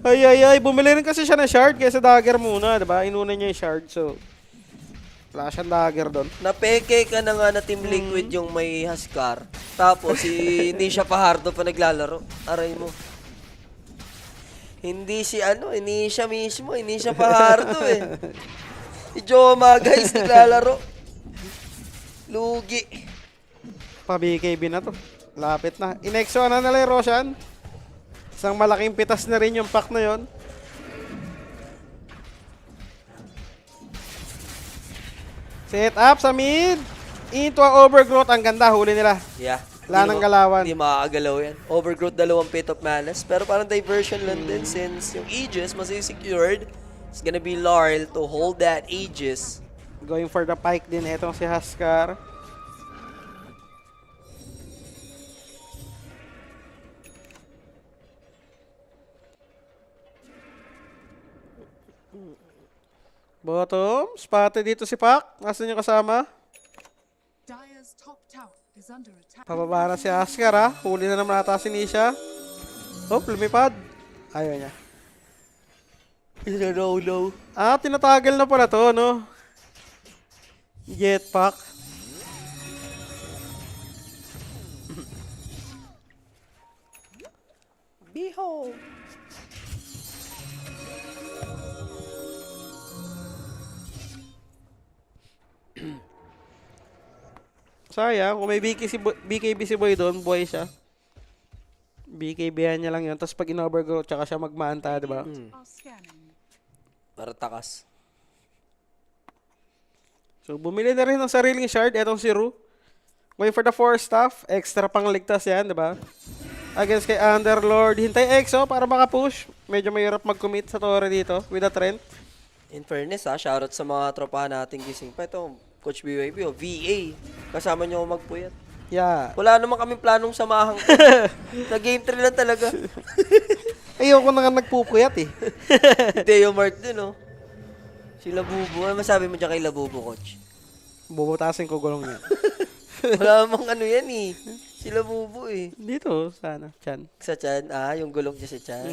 Ay. Bumili rin kasi siya ng shard kaysa dagger muna. Diba? Inuna niya yung shard. So, wala siyang dagger doon. Napeke ka na nga na Team Liquid yung may Huskar. Tapos, hindi siya Fajardo pa naglalaro. Aray mo. Hindi siya mismo, hindi siya Fajardo eh. Si Joma guys, naglalaro. Lugi. Pa-BKB na to. Lapit na. Inexo na nila yung Roshan. Isang malaking pitas na rin yung pack na yon. Set up sa mid. Into a overgrowth. Ang ganda. Huli nila. Yeah. Wala nang galawan. Hindi makakagalaw yan. Overgrowth, 2 Pit of Malice. Pero parang diversion lang din since yung Aegis masisecured. It's gonna be Larl to hold that Aegis. Going for the pike din. Etong si Huskar. Bottom. Spotted dito si Pak. Nasaan yung kasama? Dire's top tower is under attack. Pababa na si Huskar ha. Huli na naman ata si Nisha. Oh, lumipad. Ayaw niya. Low. Ah, tinatagal na pala to, no? Jetpack. Behold. Sayang, kung may BKB si Boy doon, buhay siya. BKB-han niya lang yun. Tapos pag in-overgrowth, tsaka siya magmanta, di ba? Are scanning. Para takas. So, bumili na rin ng sariling shard. Etong si Ru. Going for the 4 staff. Extra pang ligtas yan, di ba? Against kay Underlord. Hintay EXO para makapush. Medyo mahirap mag-commit sa torre dito with a Trent. In fairness shoutout sa mga tropa nating gising pa. Ito, Coach BYB, VA. Kasama niyo ako magpuyat. Yeah. Wala naman kaming planong samahan ko. Na-game 3 lang talaga. Ayoko na nga nagpupuyat eh. Deo Mart din, oh. Si Labubo. Ano masabi mo dyan kay Labubo, Coach? Bubutasin ko gulong niya. Wala namang ano yan, eh. Si Labubo, eh. Dito, sana. Chan. Sa Chan. Yung gulong niya sa Chan.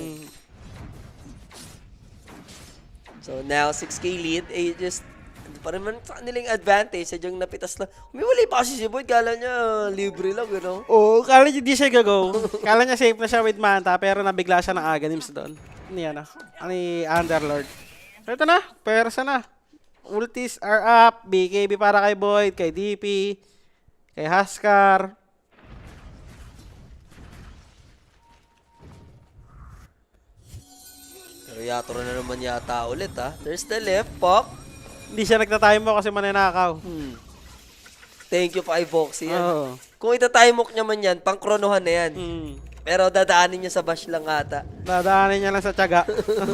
So, now, 6K lead. Just parang man sa kanilang advantage. Sadyang napitas lang. Umiwalay pa kasi si Boyd. Kala niya, libre lang, you know? Oo, kala niya di siya gagaw. Kala niya safe na siya with Manta, pero nabigla siya ng Aganims doon. Ano yan ah? Ani Underlord. So ito na, persa na. Ultis are up. BKB para kay Boyd, kay DP, kay Huskar. Pero Yatoro na naman yata ulit, ha? There's the left, Pop. Hindi siya nagta-time mo kasi mananakaw. Thank you, 5 Voxy. Oo. Kung ita-timemok niya man yan, pang-kronohan na yan. Pero dadaanin niya sa bash lang ata. Dadaanin niya lang sa tiyaga.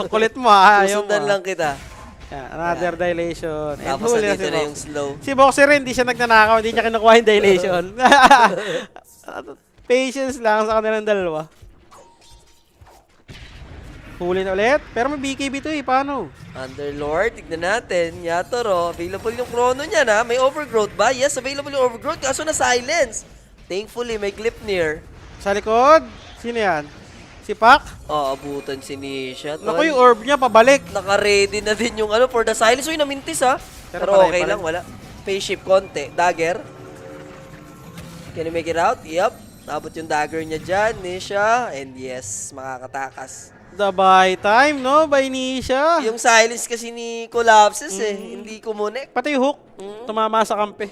Kulit mo ha, ayaw mo. Susundan lang kita. Yan, another dilation. And Tapos huli na dito si na Box. yung slow. Si Boxer rin, hindi siya nagnanakaw, hindi niya kinukuha yung dilation. Patience lang sa kanilang dalawa. Huli na ulit. Pero may BKB to eh, paano? Underlord, tignan natin. Yatoro, available yung chrono niya na. May overgrowth ba? Yes, available yung overgrowth. Kaso na silence. Thankfully, may clip near. Sa likod, sino yan? Si Pak? Abutan si Nisha. Naku, yung orb niya, pabalik. Naka-ready na din yung ano for the silence. Uy, namintis ha. Pero Pero patay okay pa lang, rin. wala. Phase shift konti. Dagger. Can you make it out? Yep. Nabot yung dagger niya dyan, Nisha. And yes, makakatakas. The buy time, no? By Nisha. Yung silence kasi ni Collapses hindi kumunik. Pati yung hook, tumama sa kampe.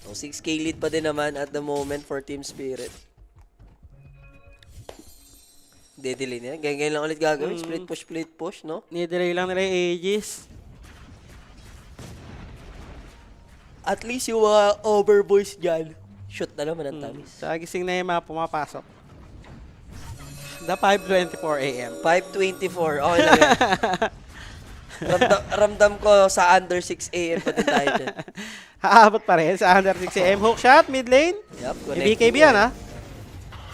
So 6K lead pa din naman at the moment for Team Spirit. Dedelay nila. Ganyan lang ulit gagawin. Split push, no? Nidelay lang nila yung Aegis. At least yung overboys dyan. Shoot na naman ang tamis. Sa gising na yung mga pumapasok. The 5:24 AM. 5:24. Okay lang yan. Ramdam ko sa under 6 AM pa din tayo dyan. Haabot pa rin sa under 6 AM. Hook shot, mid lane. Yup, May BKB yan ha.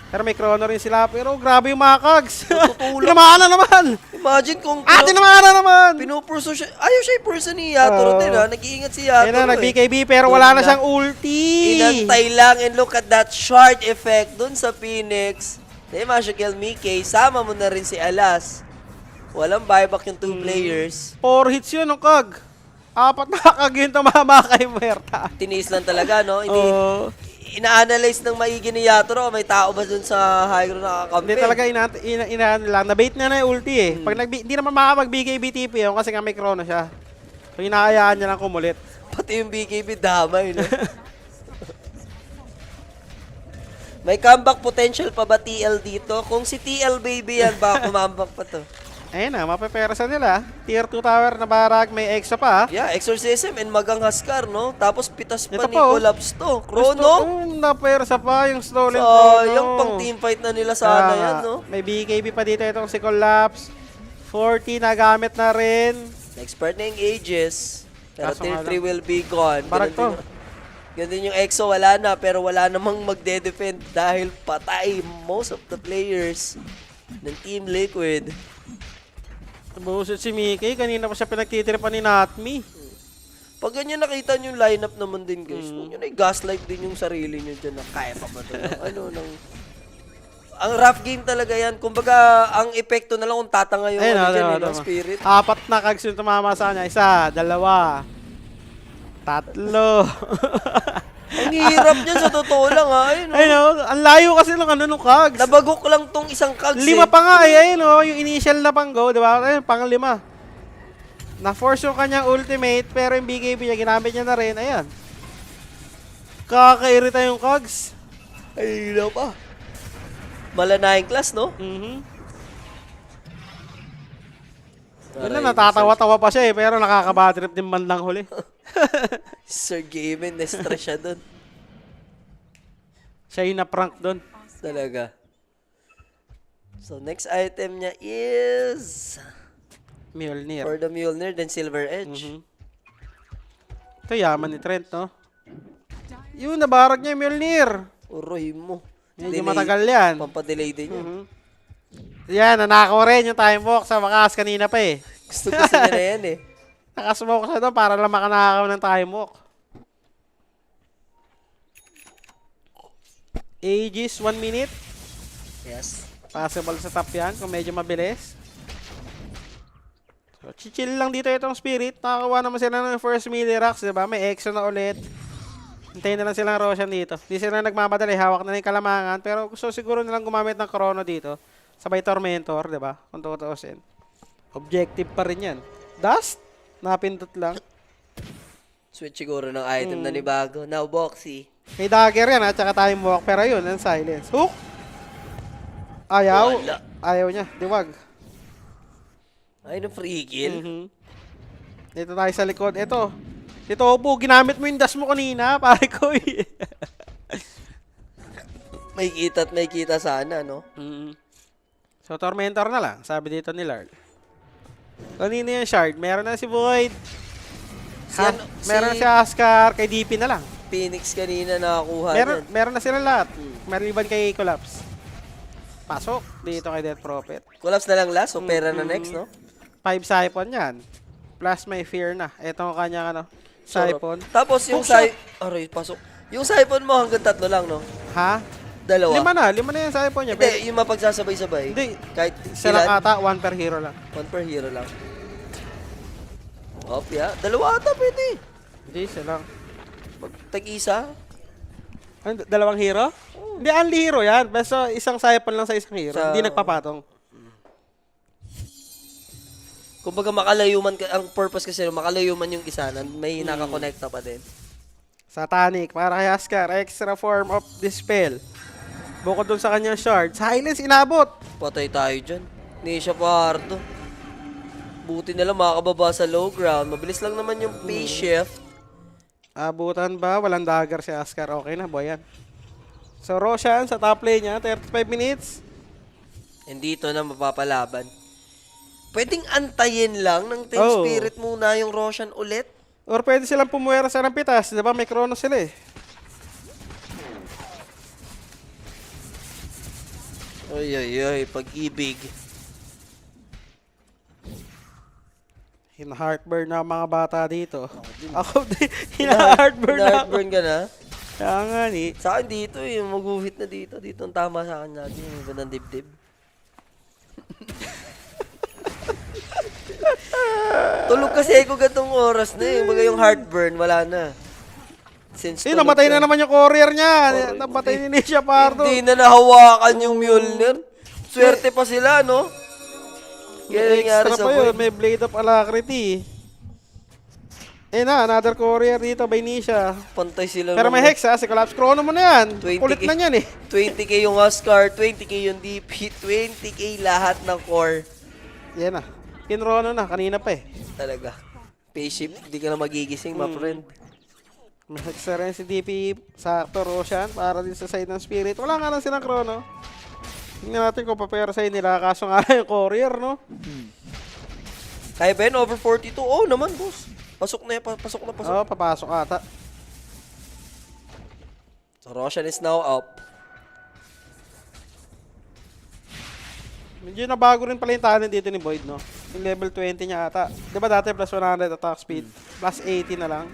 Pero may chrono rin sila. Pero grabe yung mga cogs. Tinamaan na naman. Imagine kung Tinamaan na naman. pinupurso siya. Ayaw siya yung person ni Yatoro din ha. Nag-iingat si Yatoro. Yan na, nag-BKB pero wala na siyang ulti. Inantay lang and look at that shard effect dun sa Phoenix. Mashakel Mickey, sama mo na rin si Alas. Walang buyback yung 2 players. 4 hits yun, ang kag. 4 na kag yun tumama kay Muerta. Tiniis lang talaga, no? Hindi, Oo. ina-analyze ng maigi ni Yatoro. May tao ba dun sa high ground nakakampi? Hindi talaga lang. Na-bait na yung ulti eh. Pag hindi naman makapag-BKB TP yun kasi nga may chrono siya. So hinahayaan niya lang kumulit. Pati yung BKB damay, no? May comeback potential pa ba TL dito? Kung si TL baby yan, baka kumambak pa to. Ayun na, mapeperasan nila. Tier 2 tower na barag, may extra pa. Yeah, Exorcism and Magang Haskar, no? Tapos pitas pa Ito ni po. Collapse to. Chrono? Napersa pa yung stolen Sayang, pang teamfight na nila sana yan, no? May BKB pa dito itong si Collapse. 40 na gamit na rin. Expert na yung Aegis. Pero Kaso tier nga 3 lang. will be gone. Barag to. Ganun din yung EXO, wala na. Pero wala namang magde-defend dahil patay most of the players ng Team Liquid. Buset si Mickey, kanina pa siya pinagtitiripan ni Natmi. Pag ganyan nakita nyo yung lineup naman din, guys, huwag nyo na i-gaslight din yung sarili nyo dyan na kaya pa ba ito? Ang rough game talaga yan. Kumbaga, ang epekto na lang kung tatanga yung dyan, yung spirit. 4 na kags yung tumama sa kanya. 1, 2, 3. Ang hirap niyan sa totoo lang, ha? Ayun, Ayun o, ang layo kasi ng ano nung kags. Nabagok lang tong isang kags, 5 pa nga ayun o, yung initial na pang-go, di ba? Ayun, pang-5. Na-force yung kanyang ultimate, pero yung BKB niya, ginamit niya na rin. Ayan. Kakairita yung kags. Ay, hirap pa. Malanahing class, no? Yun na, natatawa-tawa pa siya eh, pero nakakabatrip din bandang huli. Sir Gaiman, na-stress siya dun. Siya yung na-prank doon. Talaga. So, next item niya is... Mjolnir. For the Mjolnir, then Silver Edge. Ito yaman ni Trent, no? Yun, nabarag niya yung Mjolnir. Uroy mo. Medyo matagal yan. Pampadelay din yun. Yan, nanakaw rin yung time walk sa wakas kanina pa eh. Gusto niya na yan eh. Nakasmoke siya doon para lang makanakaw ng time walk. Aegis, 1 minute. Yes. Possible sa top yan kung medyo mabilis. So, chill lang dito itong Spirit. Nakakuha naman sila ng first melee rocks, diba? May exo na ulit. Hintayin na lang silang Roshan dito. Hindi sila nagmamadali. Hawak na yung kalamangan. Pero gusto siguro nilang gumamit ng Chrono dito. Sabay Tormentor, diba? Kung tutuusin. Objective pa rin yan. Dust? Napindot lang. Switch siguro ng item na ni Bago. Now, Boxy. May dagger yan at saka time walk. Pero yun, ang silence. Hook! Ayaw. Wala. Ayaw niya. Diwag. Ay, na free kill. Dito tayo sa likod. Ito. Ito po, ginamit mo yung dash mo kanina, pare ko eh. May kita at may kita sana, no? So, Tormentor na lang, sabi dito ni Lard. Kanina yung Shard, meron na si Void. Meron na si Askar, kay DP na lang. Phoenix kanina nakakuha yan. Meron na sila lahat. Maliban kay Collapse. Pasok dito kay Death Prophet. Collapse na lang last, so pera na next, no? 5 Siphon yan. Plus may fear na. Ito ang kanya ano, Siphon. Tapos yung Aray, pasok. Yung Siphon mo hanggang 3 lang, no? Ha? 2. 5 na yung Siphon niya. Hindi, yung mapagsasabay-sabay. Hindi. Kahit Sila ilan, ata, 1 per hero lang. 1 per hero lang. Op, yeah. 2 ata pwede. Hindi, isa lang. Tag-isa. Ano, 2 hero? Hindi, only hero yan. Basta isang Siphon lang sa isang hero. Hindi nagpapatong. Kumbaga makalayuman, ang purpose kasi makalayuman yung isa na may nakakonekta pa din. Satanic, para kay Askar, extra form of dispel. Bukod dun sa kanyang shard. Silence, inabot. Patay tayo dyan. Hindi siya pardo. Buti na lang makakababa sa low ground. Mabilis lang naman yung phase shift. Abutan ba? Walang dagger si Askar. Okay na, boy yan. So, Roshan sa top lane niya, 35 minutes. And dito na mapapalaban. Pwedeng antayin lang ng Team Oh. Spirit muna yung Roshan ulit. Or pwede silang pumuwera sa ng pitas. Diba? May chrono sila eh. Ay, pag-ibig. Hina-heartburn na ang mga bata dito. Ako din, hina-heartburn na ako. Heartburn ka na? Kaya nga ni. Sa akin dito, yung maguhit na dito. Dito ang tama sa akin lagi. Yung iba ng dibdib. Tulog kasi ako gatong oras na eh. Baga yung heartburn, wala na. Since tulog Namatay ka. na naman yung courier niya. Namatay ni Nisha Pardo. Hindi na nahawakan yung Mjolnir. Swerte pa sila, no? Kaya nangyari Extra sa pa yun. Void. May Blade of Alacrity. Eh na, another courier dito by Nisha. Pantay sila. Pero may Hex ha, si Collapse Chrono mo na yan. 20K. Kulit na yan eh. 20k yung Huskar, 20k yung DP, 20k lahat ng core. Yan na. Kinrono na, kanina pa eh. Talaga. Spaceship, hindi ka na magigising, my friend. May Hex na rin si DP, sakto Roshan, para din sa side ng Spirit. Wala nga lang silang Chrono. Tingnan natin kung papera sa'yo nila, kaso nga lang yung courier, no? Kaya ba yun? Over 42? Oo naman, boss. Pasok na yan, pasok na, pasok. Oo, papasok ata. So, Roshan is now up. Medyo nabago rin pala yung talent dito ni Void, no? Yung level 20 niya ata. Di ba dati plus 100 attack speed? Plus 80 na lang.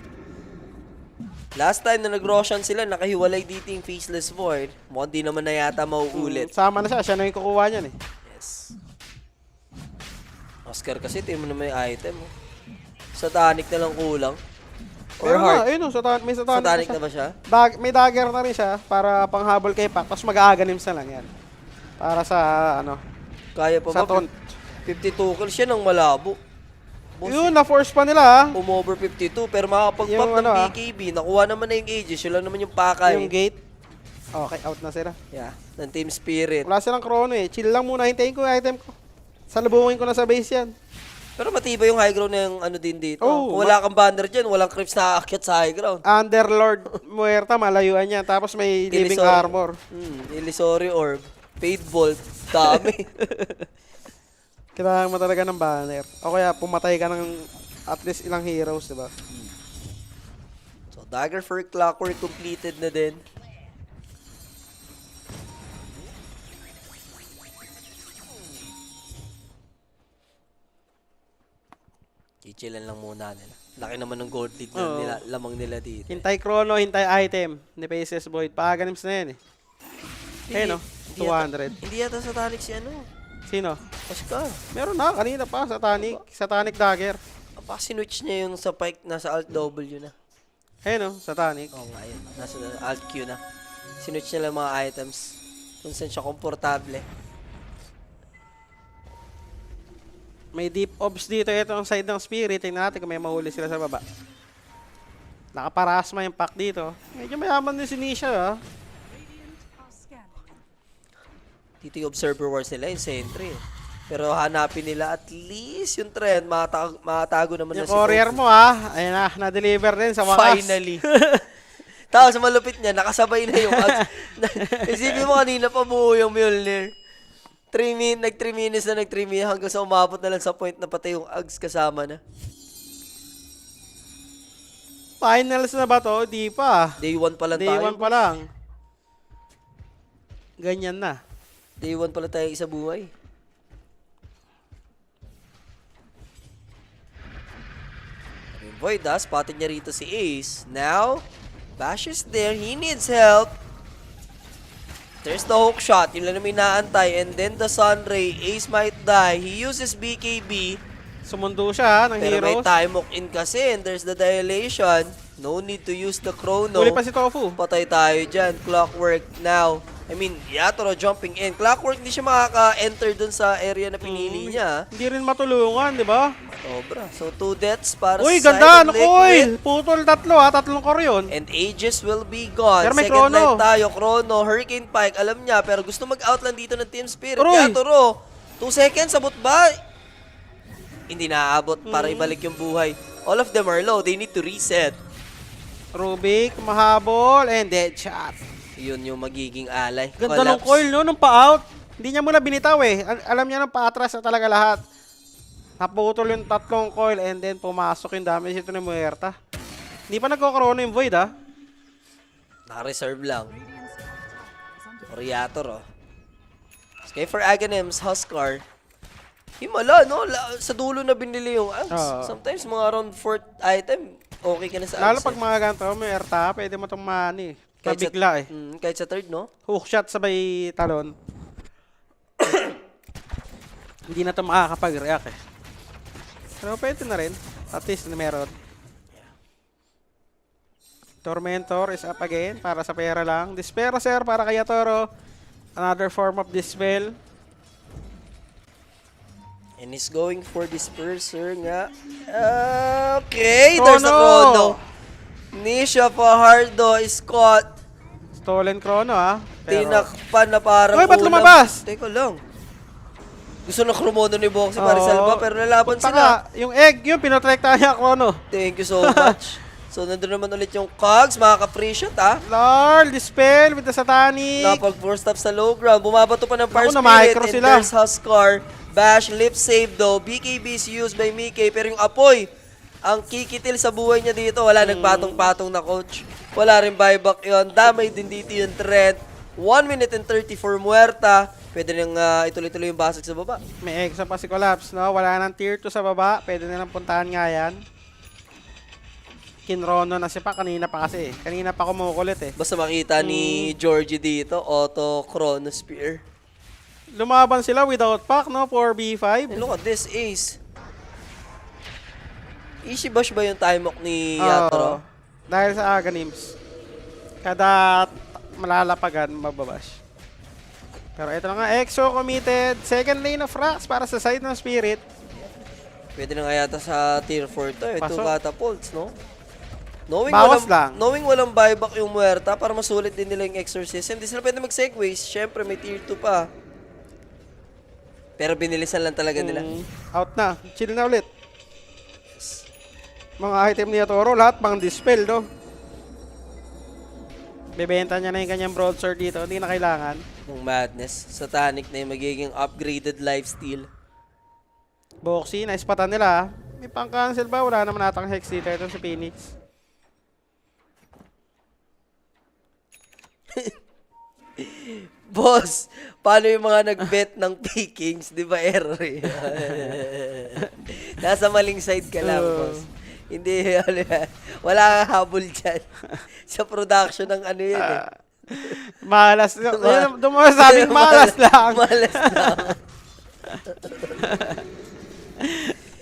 Last time na nag-Roshan sila, nakahiwalay dito yung Faceless Void. Mukhang di naman na yata mauulit. Sama na siya na yung kukuha niyan eh. Yes. Oscar kasi, tingin mo naman yung item. Oh. Satanic na lang kulang. Or Pero heart. na, ayun, no, may satanic, Satanic na na ba siya? May dagger na rin siya para panghabol kay Pac. Tapos mag-aganims na lang yan. Para sa, ano, Kaya pa sa ba? taunt. 52 kills siya ng malabo. Boss, Yun, na-force pa nila ha. over 52 pero makakapag-pop Yung ng ano, BKB. Nakuha naman na yung Aegis. Yun lang naman yung pakay. Yung gate. Okay, out na sila. Yeah, ng Team Spirit. Wala silang chrono eh. Chill lang muna, hintayin ko yung item ko. Salubungin ko na sa base yan. Pero matibay yung high ground na yung ano din dito. Oh, Kung wala kang banner dyan, walang creeps na aakyat sa high ground. Underlord Muerta, malayuan yan. Tapos may living Illusory. armor. Illusory Orb. Fade Bolt. Dami. Kailangan mo talaga ng banner. O kaya pumatay ka ng at least ilang heroes, diba? So, Dagger for Clockwork completed na din. Chichilan lang muna nila. Laki naman ng gold lead na Oo. nila, lamang nila dito. Hintay chrono, hintay item. Ni Faces Void. Paganims na yan eh. Ayun no, Hindi yata- 200. Hindi yata Satanic si ano. Sino? Oscar. Meron na, kanina pa, Satanic Dagger. Sinwitch niya yung sa pike, nasa Alt W na. Ayun no, Satanic. Oo nga yun. Nasa Alt Q na. Sinwitch niya lang mga items. Kung saan siya komportable. May deep ops dito, ito ang side ng Spirit. Tingnan natin kung may mahuli sila sa baba. Nakaparasma yung pack dito. Medyo mayaman din si Nisha ah. Radiant are scanning. Dito yung Observer Wars nila, yung sentry. Pero hanapin nila at least yung trend. Makatago naman Yung na si courier Kofi. mo ah. Ayun na, na-deliver din sa wakas. Finally. Tapos malupit niya, nakasabay na yung Ags. Isipin mo kanina pa buo yung Mjolnir. 3 minutes hanggang sa umabot na lang sa point na pati yung Ags kasama na. Finals na ba to? Di pa. Day 1 pa lang Day tayo. 1 pa lang. Ganyan na. Day 1 pa lang tayo isa buhay. Yung Void spotted niya rito si Ace. Now, Bash is there. He needs help. There's the hook shot. Yun lang naman inaantay. And then the Sunray. Ace might die. He uses BKB. Sumundo siya ng Pero may heroes. time hook in kasi. And there's the Dilation. No need to use the Chrono. Huli pa si Tofu. Patay tayo dyan. Clockwork now. I mean, Yatoro jumping in. Clockwork hindi siya makaka-enter dun sa area na pinili niya. Hindi rin matulungan, di ba? Sobra. So, 2 deaths para Uy, sa ganda! side Ano of ko, Liquid. Putol tatlo ha. Tatlong core yun. And Aegis will be gone. Pero may Second Chrono. life tayo. Chrono, Hurricane Pike. Alam niya, pero gusto mag-out lang dito ng Team Spirit. Aroy! Yatoro, 2 seconds. Abot ba? Hindi naaabot para ibalik yung buhay. All of them are low. They need to reset. Rubik, mahabol, and dead shot. Yun yung magiging alay. Ganda ng Collapse. coil, no? Nung pa-out. Hindi niya muna binitaw eh. Alam niya nung pa-atras na talaga lahat. Naputol yung tatlong coil and then pumasok yung damage ito ni Muerta. Hindi pa nagkakaroon yung Void ah. Naka-reserve lang. Radiant's top tower is under Oriator, oh. Okay, for Aghanims, Huskar. Himala, no? Sa dulo na binili yung Ags. Oo. Sometimes mga around 4th item, okay ka na sa Lalo Ags. pag mga ganito, Muerta, pwede mo itong mani. Kahit sa- Mabigla eh. Kahit sa 3rd, no? Hook shot sabay talon. Hindi na ito makakapag-react eh. Pero pwede na rin. At least na meron. Tormentor is up again para sa pera lang. Disperser para kay Yatoro. Another form of dispel. And he's going for disperser nga. Okay, there's a chrono. Nisha Fajardo is caught. Stolen chrono, ha? Tinakpan na parang Uy, ba't lumabas? Teka lang. Gusto na chromono ni Boxy para salba pero nalaban Punta sila. ka. Yung egg, yun, pinotrektahan niya chrono. Thank you so much. So, nandun naman ulit yung Cogs. Makaka-appreciate, ha? Lord, dispel with the satanic. Napag-4 stop sa low ground. Bumabato pa ng Fire Naku, Spirit. na-micro And sila. there's Huskar. Bash, lip save though. BKB is used by Mickey. Pero yung Apoy, ang kikitil sa buhay niya dito. Wala nagpatong-patong na coach. Wala rin buyback yun. Damay din dito yung Trent. 1 minute and 34 muerta. Pwede nang ituloy-tuloy yung basag sa baba. May egg sa pa si Collapse, no? Wala nang tier 2 sa baba. Pwede nilang puntahan nga yan. Kinrono na si Pa. Kanina pa kasi. Kanina pa kumukulit eh. Basta makita ni Georgie dito, auto Chronospear. Lumaban sila without pack, no? 4v5. And look at this, Ace. Easy bash ba yung timok ni Oo. Yatoro? Dahil sa Aganims. Kada malalapagan, mababash. Pero ito na nga, EXO committed. Second lane of Frax para sa side ng Spirit. Pwede na nga yata sa tier 4 to. Ito Pasok. catapults, no? Knowing Bawas walang, lang. knowing walang buyback yung muerta para masulit din nila yung exorcist. Hindi sila pwede mag-segways. Siyempre, may tier 2 pa. Pero binilisan lang talaga nila. Out na. Chill na ulit. Mga item ni Toro, lahat pang dispel, no? Bebenta niya na yung kanyang broadsword dito. Hindi na kailangan. Yung madness. Satanic na yung magiging upgraded lifesteal. Boxy, naispatan nila. Ah. May pang-cancel ba? Wala naman natang hex dito. Ito si Phoenix. Boss, paano yung mga nag-bet ng pickings? Di ba error eh? Nasa maling side ka lang, boss. Hindi, wala kang habol dyan. Sa production ng ano yun eh. Malas. Doon mo sabing malas lang. Malas lang.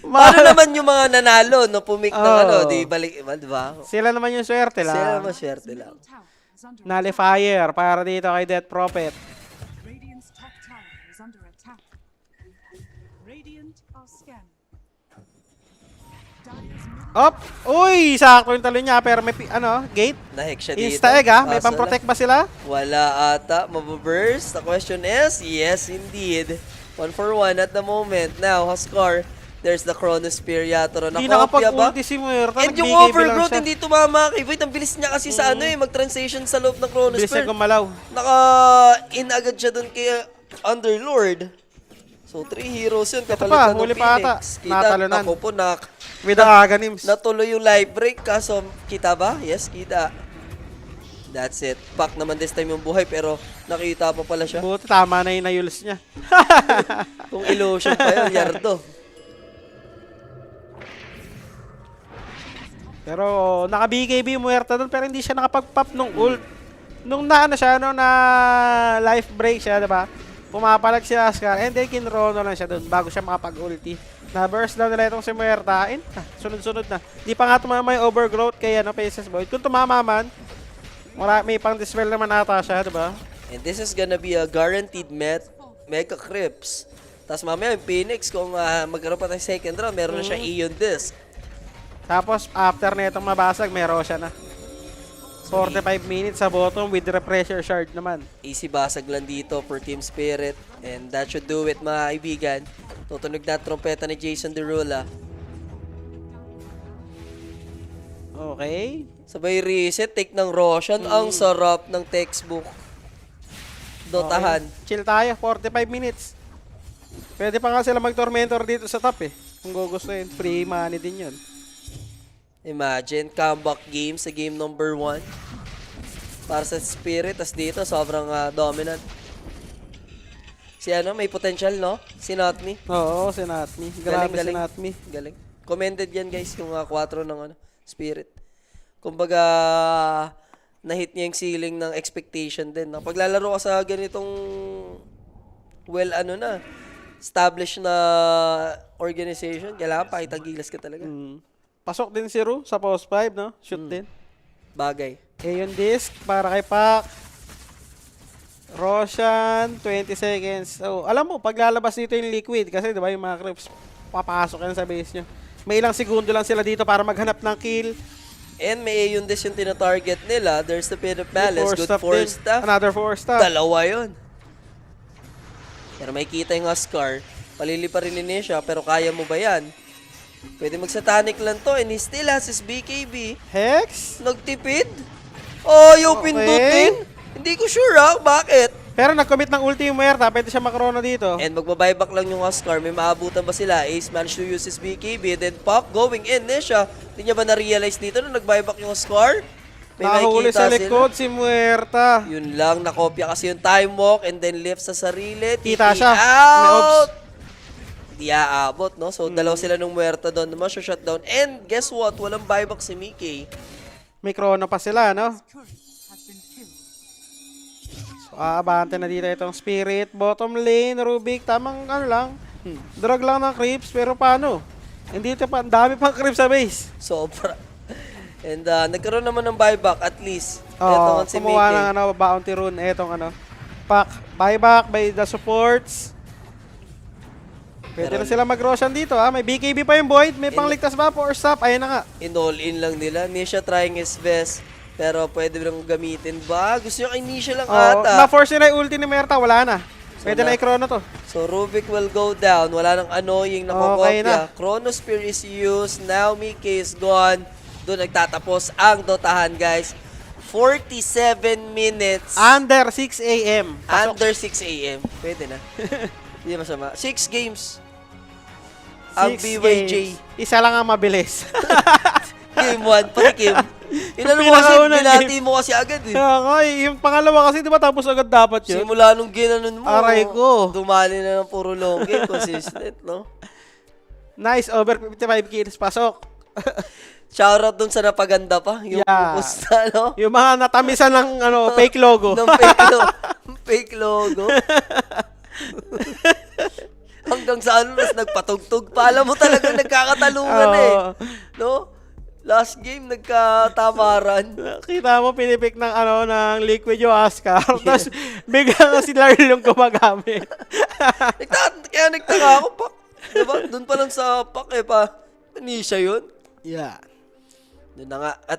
Paano naman yung mga nanalo, no? Pumik ng ano, di balik, di ba? Sila naman yung swerte lang. Sila maswerte lang. Tower is under Nullifier para dito kay Death Prophet. Radiant's top tower is under attack. Radiant are scanning. Dire's middle Op! Uy! Sakto yung talo niya pero may gate. Na-hack siya dito. Insta-egg May Kaso pang-protect ba sila? wala ata. Mababurst. The question is, yes indeed. 1 for 1 at the moment. Now, Huskar, there's the Chronospear Yatoro. Hindi Nakopya ba? nakapag-ulti si Muerta. And yung nag-BKB lang overgrowth, siya. hindi tumama kay Void. Ang bilis niya kasi sa ano eh, mag-transition sa loob ng Bilis niya Chronospear. gumalaw. Naka-in agad siya dun kay Underlord. So, 3 heroes yun. pa, Kapalitan ng huli pa ata. Phoenix. Kita, Natalunan. ako po, With the Aganims. natuloy yung live break. Kaso, kita ba? Yes, kita. That's it. Pack naman this time yung buhay, pero nakita pa pala siya. Buti tama na yung nayuls niya. Kung illusion pa yun, Yardo. Pero naka-BKB yung Muerta doon pero hindi siya nakapag-pop nung ult. Nung na life break siya, diba? Pumapalag si Huskar and then kinrono lang siya doon bago siya makapag-ulti. Na-burst down nila itong si Muerta. Sunod-sunod na. Di pa nga tumama yung overgrowth kay Faces Void. Kung tumama man, may pang-dispel naman ata siya, diba? And this is gonna be a guaranteed Mega Crips. Tapos mamaya yung Phoenix, kung magkaroon pa tayo second round, meron na siya Aeon Disc. Tapos, after na itong mabasag, may Roshan na. 45 minutes sa bottom with Repressure Shard naman. Easy basag lang dito for Team Spirit. And that should do it, mga kaibigan. Tutunog na trompeta ni Jason Derulo. Okay. Sabay reset, take ng Roshan. Ang sarap ng textbook. Dotahan. Okay. Chill tayo, 45 minutes. Pwede pa nga sila mag-tormentor dito sa top eh. Kung gugustuhin, free money din yun. Imagine, comeback game sa game number 1. Para sa Spirit, tas dito sobrang dominant. Si may potential, no? Si Notme. Oo, si Natmi. Grabe si Galing. Natmi. Galing. Commended yan, guys, yung 4 ng Spirit. Kumbaga, na-hit niya yung ceiling ng expectation din. Paglalaro ka sa ganitong, established na organization, kailangan pakitang gilas ka talaga. Pasok din si Ru sa post 5, no? Shoot din. Bagay. Aeon Disc para kay Pak. Roshan, 20 seconds. So, alam mo, paglalabas dito yung Liquid, kasi diba yung mga creeps, papasok yan sa base nyo. May ilang segundo lang sila dito para maghanap ng kill. And may yun din yung tina-target nila. There's the Pit of Malice. Good Four-stop for din. stuff. Another 4-stop. Dalawa yun. Pero may kita yung Huskar. Palili pa rin ni siya, pero kaya mo ba yan? Pwede mag-satanic lang to, and he still has his BKB. Hex? Nagtipid? Oh, yung Okay. pindutin? Hindi ko sure bakit? Pero nag-commit ng ulti yung Muerta, pwede siya makrona dito. And magbabuyback lang yung Huskar, may maabutan ba sila? Ace managed to use his BKB, then Pop going in, siya. Hindi niya ba na-realize dito na nag-buyback yung Huskar? May Nahuli makikita sa likod si Muerta. Yun lang, nakopya kasi yung time walk and then lift sa sarili. Kita TP siya. May out! obs. Hindi aabot, no? So, dalawa sila nung Muerta doon, shutdown. And guess what? Walang buyback si Mickey. May krona pa sila, no? Turret has been killed. So, aabante na dito itong Spirit. Bottom lane, Rubik. Tamang ano lang. Drag lang ng creeps, pero paano? Hindi ito pa, ang dami pang creeps sa base. Sobra. And nagkaroon naman ng buyback at least. Oh, Etong si kumuha Mickey. ng ano, bounty rune. Etong ano, pack. Buyback by the supports. Pwede Pero- na sila mag-Roshan dito, ha? May BKB pa yung Void. May pangligtas ba? Or stop? Ayun na nga. In-all-in lang nila. Nisha trying his best. Pero pwede lang gamitin ba? Gusto nyo kay Nisha lang Oh, ata. na-force nila yung ulti ni Merta. Wala na. Pwede So, na i-chrono to. So Rubik will go down. Wala nang annoying na Okay na. kokopya. Chronosphere is used. Now Mickey is gone. Doon nagtatapos ang dotahan, guys. 47 minutes. Under 6 AM. Pasok. Under 6 a.m. Pwede na. Hindi masama. 6 games. Ang 6 BYJ. games. Isa lang ang mabilis. Game 1, pati Kim. Inano mo kasi, Pinakaunang binati mo kasi agad eh. Kaya nga, yung pangalawa kasi, di ba, tapos agad dapat yun? Simula nung ginanon mo, Aray ko. dumali na ng puro long game. Consistent, no? Nice, over 55 kills. Pasok. Shoutout dun sa napaganda pa. Yung Yeah. pusta, no? Yung mga natamisan ng ano, fake logo. Ng fake logo. Fake logo. Hanggang sa ano, mas nagpatugtog pa. Alam mo talaga nagkakatalungan eh. Oo. No? Last game, nagkatamaran. Kita mo, pinipik ng ano, ng Liquid yung Ascar. Tapos, biglang si Larry yung gumagamit. Kaya nagtaka ako, pak. Diba? Doon pa lang sa pak pa. Nisha yun. Yeah. Doon na nga. At